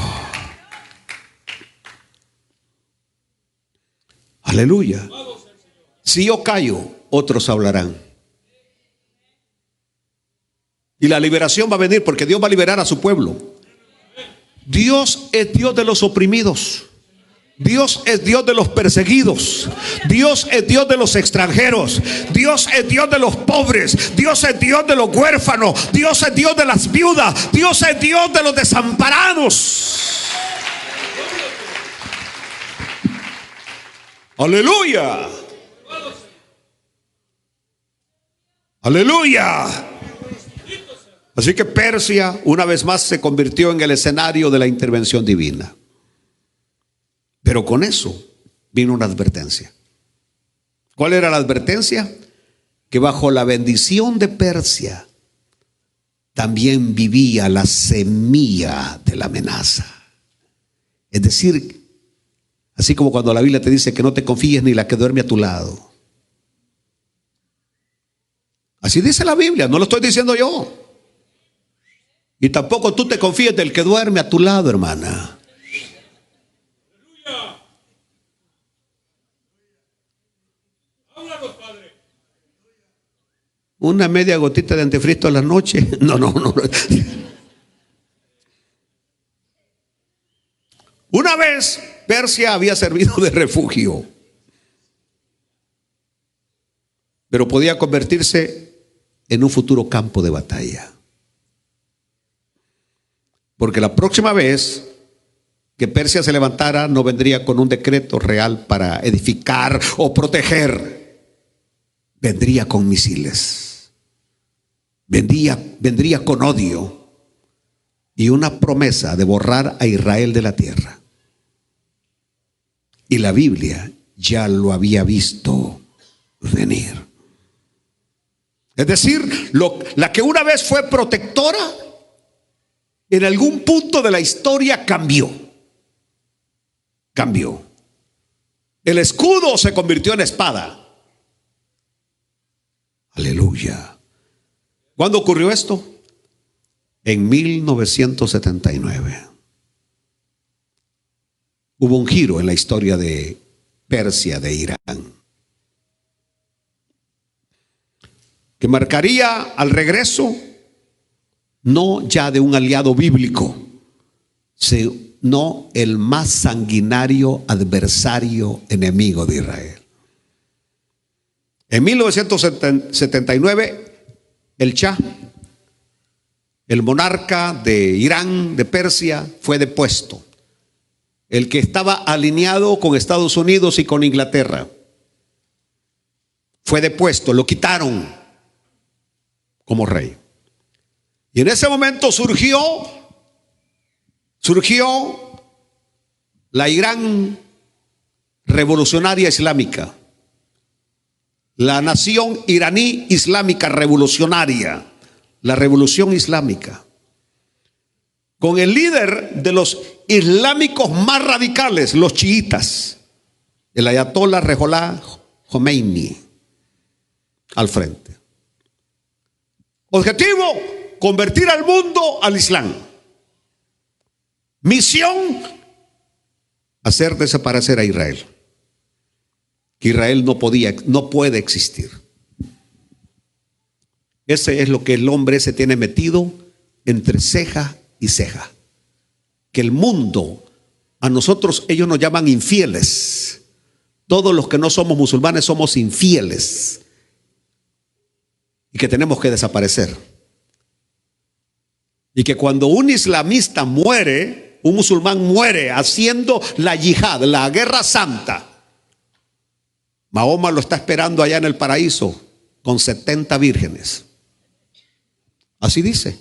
Aleluya. Si yo callo, otros hablarán. Y la liberación va a venir porque Dios va a liberar a su pueblo. Dios es Dios de los oprimidos. Dios es Dios de los perseguidos. Dios es Dios de los extranjeros. Dios es Dios de los pobres. Dios es Dios de los huérfanos. Dios es Dios de las viudas. Dios es Dios de los desamparados. Aleluya. Aleluya. Así que Persia una vez más se convirtió en el escenario de la intervención divina. Pero con eso vino una advertencia. ¿Cuál era la advertencia? Que bajo la bendición de Persia también vivía la semilla de la amenaza. Es decir, así como cuando la Biblia te dice que no te confíes ni la que duerme a tu lado. Así dice la Biblia, no lo estoy diciendo yo. Y tampoco tú te confíes del que duerme a tu lado, hermana. Una media gotita de antifristo a la noche. No. Una vez Persia había servido de refugio, pero podía convertirse en un futuro campo de batalla. Porque la próxima vez que Persia se levantara, no vendría con un decreto real para edificar o proteger. Vendría con misiles. Vendría con odio y una promesa de borrar a Israel de la tierra. Y la Biblia ya lo había visto venir. Es decir, la que una vez fue protectora, en algún punto de la historia cambió. Cambió. El escudo se convirtió en espada. Aleluya. ¿Cuándo ocurrió esto? En 1979. Hubo un giro en la historia de Persia, de Irán, que marcaría al regreso no ya de un aliado bíblico, sino el más sanguinario adversario enemigo de Israel. En 1979, el Shah, el monarca de Irán, de Persia, fue depuesto. El que estaba alineado con Estados Unidos y con Inglaterra fue depuesto, lo quitaron como rey. Y en ese momento surgió la Irán revolucionaria islámica, la nación iraní islámica revolucionaria, la revolución islámica, con el líder de los islámicos más radicales, los chiitas, el ayatollah Ruhollah Khomeini, al frente. Objetivo: convertir al mundo al Islam. Misión: hacer desaparecer a Israel. Que Israel no puede existir. Ese es lo que el hombre se tiene metido entre ceja y ceja. Que el mundo, a nosotros, ellos nos llaman infieles. Todos los que no somos musulmanes somos infieles. Y que tenemos que desaparecer. Y que cuando un islamista muere, un musulmán muere haciendo la yihad, la guerra santa, Mahoma lo está esperando allá en el paraíso con 70 vírgenes. Así dice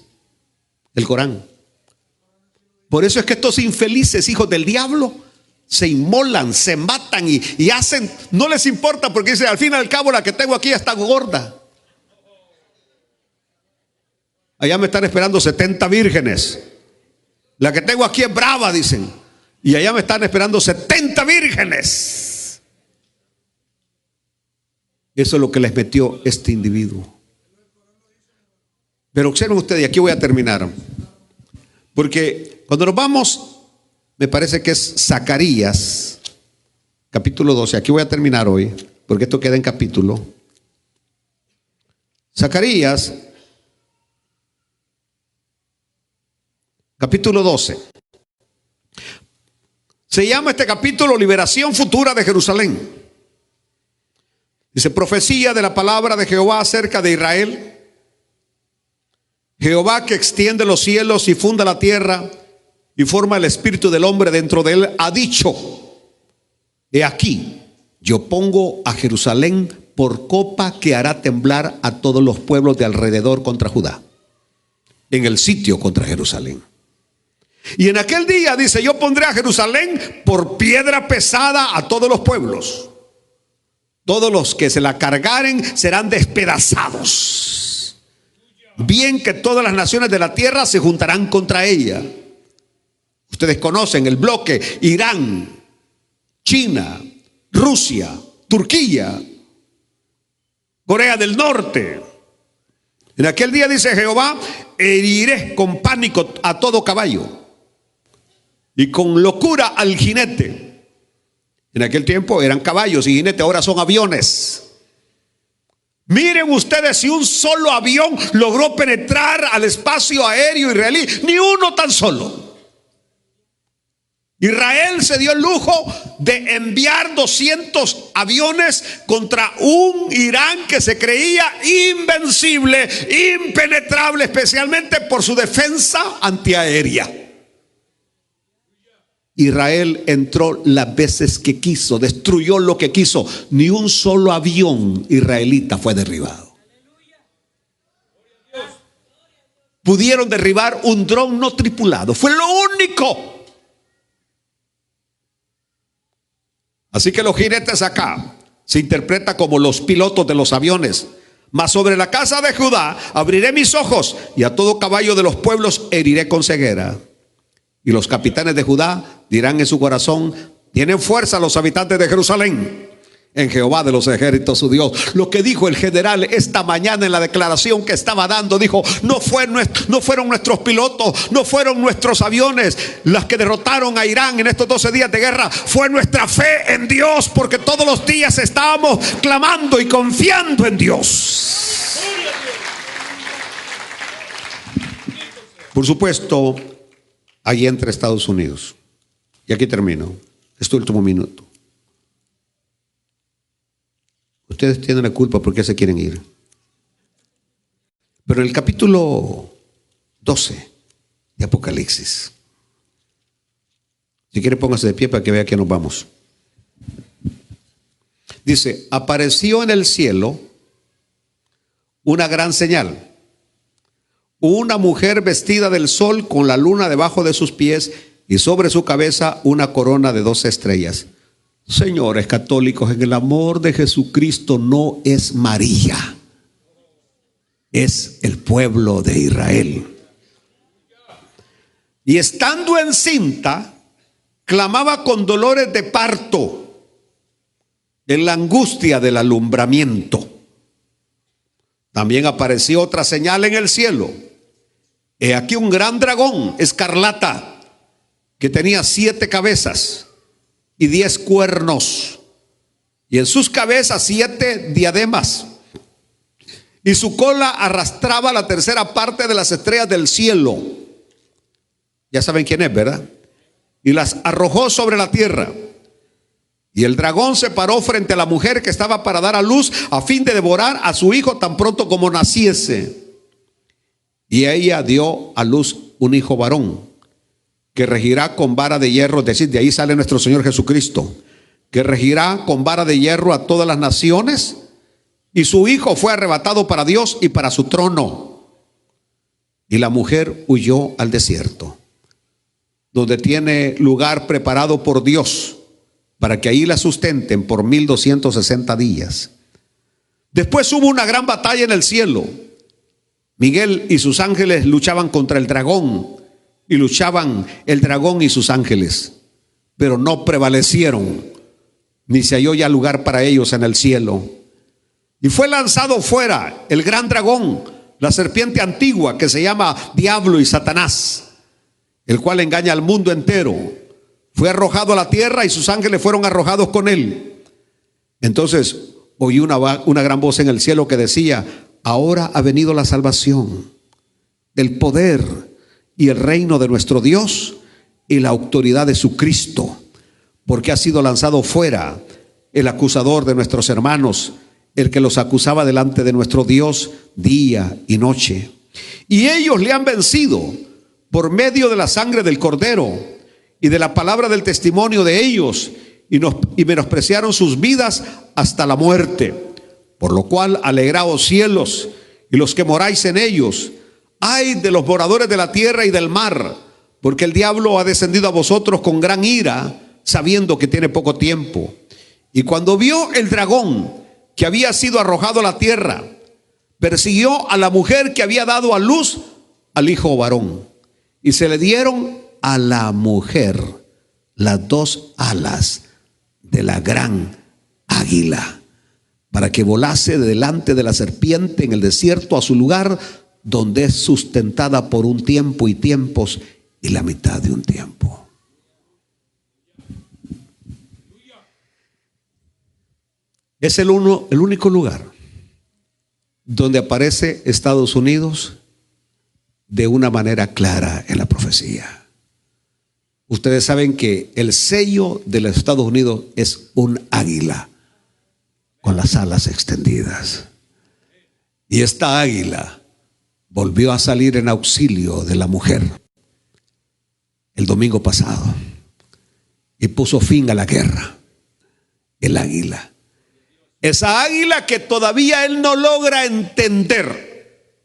el Corán. Por eso es que estos infelices hijos del diablo se inmolan, se matan y hacen, no les importa, porque dice: al fin y al cabo la que tengo aquí está gorda. Allá me están esperando 70 vírgenes. La que tengo aquí es brava, dicen. Y allá me están esperando 70 vírgenes. Eso es lo que les metió este individuo. Pero observen ustedes, y aquí voy a terminar. Porque cuando nos vamos, me parece que es Zacarías, capítulo 12. Aquí voy a terminar hoy, porque esto queda en capítulo. Zacarías, capítulo 12. Se llama este capítulo Liberación Futura de Jerusalén. Dice: profecía de la palabra de Jehová acerca de Israel. Jehová, que extiende los cielos y funda la tierra y forma el espíritu del hombre dentro de él, ha dicho: he aquí, yo pongo a Jerusalén por copa que hará temblar a todos los pueblos de alrededor contra Judá, en el sitio contra Jerusalén. Y en aquel día, dice, yo pondré a Jerusalén por piedra pesada a todos los pueblos. Todos los que se la cargaren serán despedazados. Bien que todas las naciones de la tierra se juntarán contra ella. Ustedes conocen el bloque: Irán, China, Rusia, Turquía, Corea del Norte. En aquel día, dice Jehová, heriré con pánico a todo caballo y con locura al jinete. En aquel tiempo eran caballos y jinetes, ahora son aviones. Miren ustedes si un solo avión logró penetrar al espacio aéreo israelí, ni uno tan solo. Israel se dio el lujo de enviar 200 aviones contra un Irán que se creía invencible, impenetrable, especialmente por su defensa antiaérea. Israel entró las veces que quiso, destruyó lo que quiso. Ni un solo avión israelita fue derribado. Pudieron derribar un dron no tripulado, fue lo único. Así que los jinetes acá se interpreta como los pilotos de los aviones. Mas sobre la casa de Judá abriré mis ojos, y a todo caballo de los pueblos heriré con ceguera. Y los capitanes de Judá dirán en su corazón: tienen fuerza los habitantes de Jerusalén en Jehová de los ejércitos su Dios. Lo que dijo el general esta mañana en la declaración que estaba dando, dijo: no fueron nuestros pilotos, no fueron nuestros aviones las que derrotaron a Irán en estos 12 días de guerra, fue nuestra fe en Dios, porque todos los días estábamos clamando y confiando en Dios. Por supuesto, ahí entra Estados Unidos. Y aquí termino, este último minuto. Ustedes tienen la culpa porque se quieren ir. Pero en el capítulo 12 de Apocalipsis, si quiere póngase de pie para que vea que nos vamos. Dice: apareció en el cielo una gran señal. Una mujer vestida del sol con la luna debajo de sus pies y sobre su cabeza una corona de 12 estrellas. Señores católicos, en el amor de Jesucristo no es María, es el pueblo de Israel. Y estando encinta, clamaba con dolores de parto, en la angustia del alumbramiento. También apareció otra señal en el cielo. He aquí un gran dragón escarlata que tenía 7 cabezas y 10 cuernos, y en sus cabezas 7 diademas, y su cola arrastraba la tercera parte de las estrellas del cielo. Ya saben quién es, ¿verdad? Y las arrojó sobre la tierra. Y el dragón se paró frente a la mujer que estaba para dar a luz, a fin de devorar a su hijo tan pronto como naciese. Y ella dio a luz un hijo varón, que regirá con vara de hierro. Es decir, de ahí sale nuestro Señor Jesucristo, que regirá con vara de hierro a todas las naciones. Y su hijo fue arrebatado para Dios y para su trono. Y la mujer huyó al desierto, donde tiene lugar preparado por Dios, para que ahí la sustenten por 1260 días. Después hubo una gran batalla en el cielo. Miguel y sus ángeles luchaban contra el dragón, y luchaban el dragón y sus ángeles, pero no prevalecieron, ni se halló ya lugar para ellos en el cielo. Y fue lanzado fuera el gran dragón, la serpiente antigua, que se llama Diablo y Satanás, el cual engaña al mundo entero. Fue arrojado a la tierra y sus ángeles fueron arrojados con él. Entonces oí una gran voz en el cielo que decía: ahora ha venido la salvación, el poder y el reino de nuestro Dios y la autoridad de su Cristo, porque ha sido lanzado fuera el acusador de nuestros hermanos, el que los acusaba delante de nuestro Dios día y noche. Y ellos le han vencido por medio de la sangre del Cordero y de la palabra del testimonio de ellos, y menospreciaron sus vidas hasta la muerte. Por lo cual, alegraos cielos y los que moráis en ellos. Ay de los moradores de la tierra y del mar, porque el diablo ha descendido a vosotros con gran ira, sabiendo que tiene poco tiempo. Y cuando vio el dragón que había sido arrojado a la tierra, persiguió a la mujer que había dado a luz al hijo varón, y se le dieron a la mujer las dos alas de la gran águila, para que volase delante de la serpiente en el desierto a su lugar, donde es sustentada por un tiempo y tiempos y la mitad de un tiempo. Es el único lugar donde aparece Estados Unidos de una manera clara en la profecía. Ustedes saben que el sello de los Estados Unidos es un águila con las alas extendidas. Y esta águila volvió a salir en auxilio de la mujer el domingo pasado y puso fin a la guerra. El águila. Esa águila que todavía él no logra entender.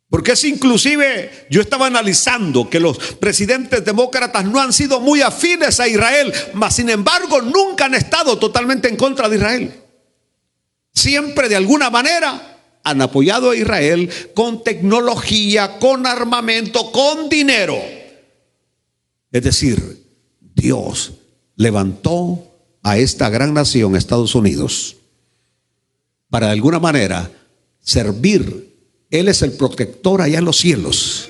Porque es inclusive, yo estaba analizando que los presidentes demócratas no han sido muy afines a Israel, mas sin embargo nunca han estado totalmente en contra de Israel. Siempre de alguna manera han apoyado a Israel con tecnología, con armamento, con dinero. Es decir, Dios levantó a esta gran nación, Estados Unidos, para de alguna manera servir. Él es el protector allá en los cielos,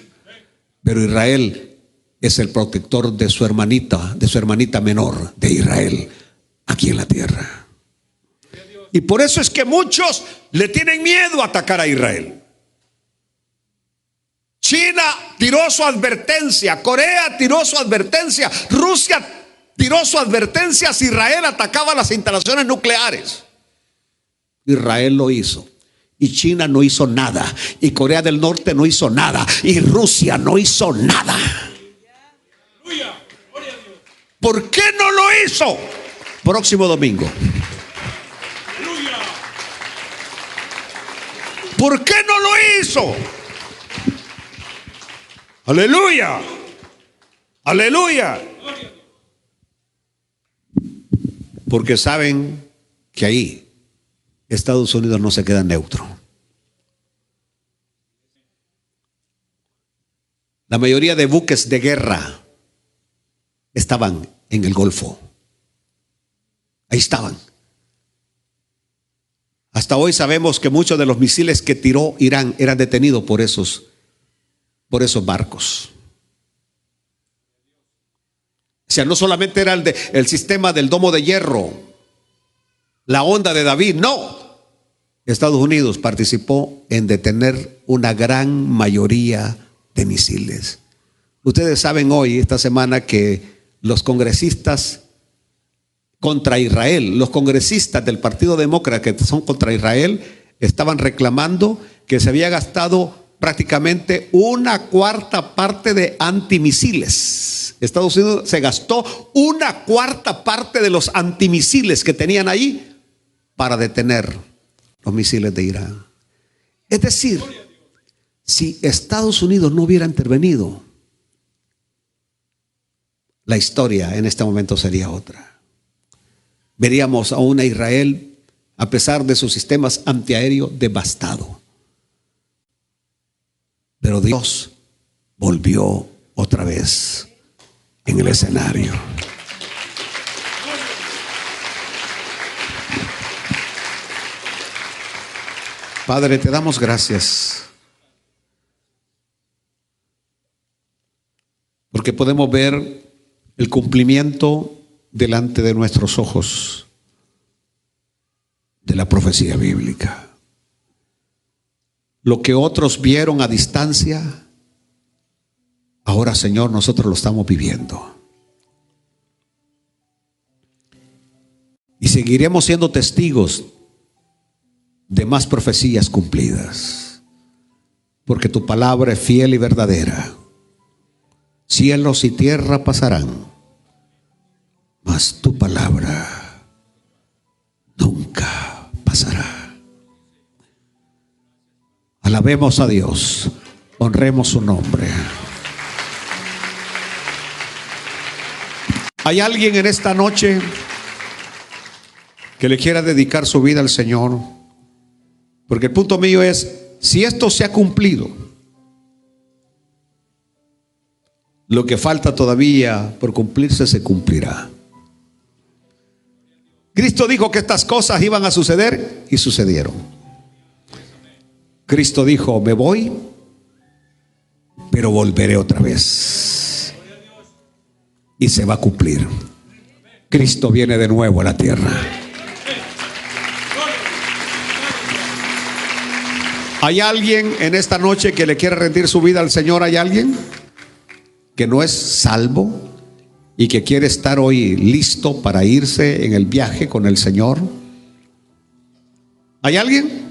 pero Israel es el protector de su hermanita menor, de Israel, aquí en la tierra. Y por eso es que muchos le tienen miedo a atacar a Israel. China tiró su advertencia, Corea tiró su advertencia, Rusia tiró su advertencia si Israel atacaba las instalaciones nucleares. Israel lo hizo. Y China no hizo nada. Y Corea del Norte no hizo nada. Y Rusia no hizo nada. ¿Por qué no lo hizo? Próximo domingo. ¿Por qué no lo hizo? Aleluya. Aleluya. Porque saben que ahí Estados Unidos no se queda neutro. La mayoría de buques de guerra estaban en el Golfo. Ahí estaban. Hasta hoy sabemos que muchos de los misiles que tiró Irán eran detenidos por esos barcos. O sea, no solamente era el sistema del domo de hierro, la onda de David, no. Estados Unidos participó en detener una gran mayoría de misiles. Ustedes saben hoy, esta semana, que los congresistas contra Israel, los congresistas del Partido Demócrata que son contra Israel, estaban reclamando que se había gastado prácticamente una cuarta parte de antimisiles. Estados Unidos se gastó una cuarta parte de los antimisiles que tenían ahí para detener los misiles de Irán. Es decir, si Estados Unidos no hubiera intervenido, la historia en este momento sería otra. Veríamos a una Israel, a pesar de sus sistemas antiaéreos, devastado. Pero Dios volvió otra vez en el escenario. Padre, te damos gracias porque podemos ver el cumplimiento delante de nuestros ojos de la profecía bíblica. Lo que otros vieron a distancia, ahora, Señor, nosotros lo estamos viviendo. Y seguiremos siendo testigos de más profecías cumplidas, porque tu palabra es fiel y verdadera. Cielos y tierra pasarán, mas tu palabra nunca pasará. Alabemos a Dios, honremos su nombre. ¿Hay alguien en esta noche que le quiera dedicar su vida al Señor? Porque el punto mío es, si esto se ha cumplido, lo que falta todavía por cumplirse se cumplirá. Cristo dijo que estas cosas iban a suceder y sucedieron. Cristo dijo, me voy, pero volveré otra vez. Y se va a cumplir. Cristo viene de nuevo a la tierra. ¿Hay alguien en esta noche que le quiere rendir su vida al Señor? ¿Hay alguien que no es salvo y que quiere estar hoy listo para irse en el viaje con el Señor? ¿Hay alguien?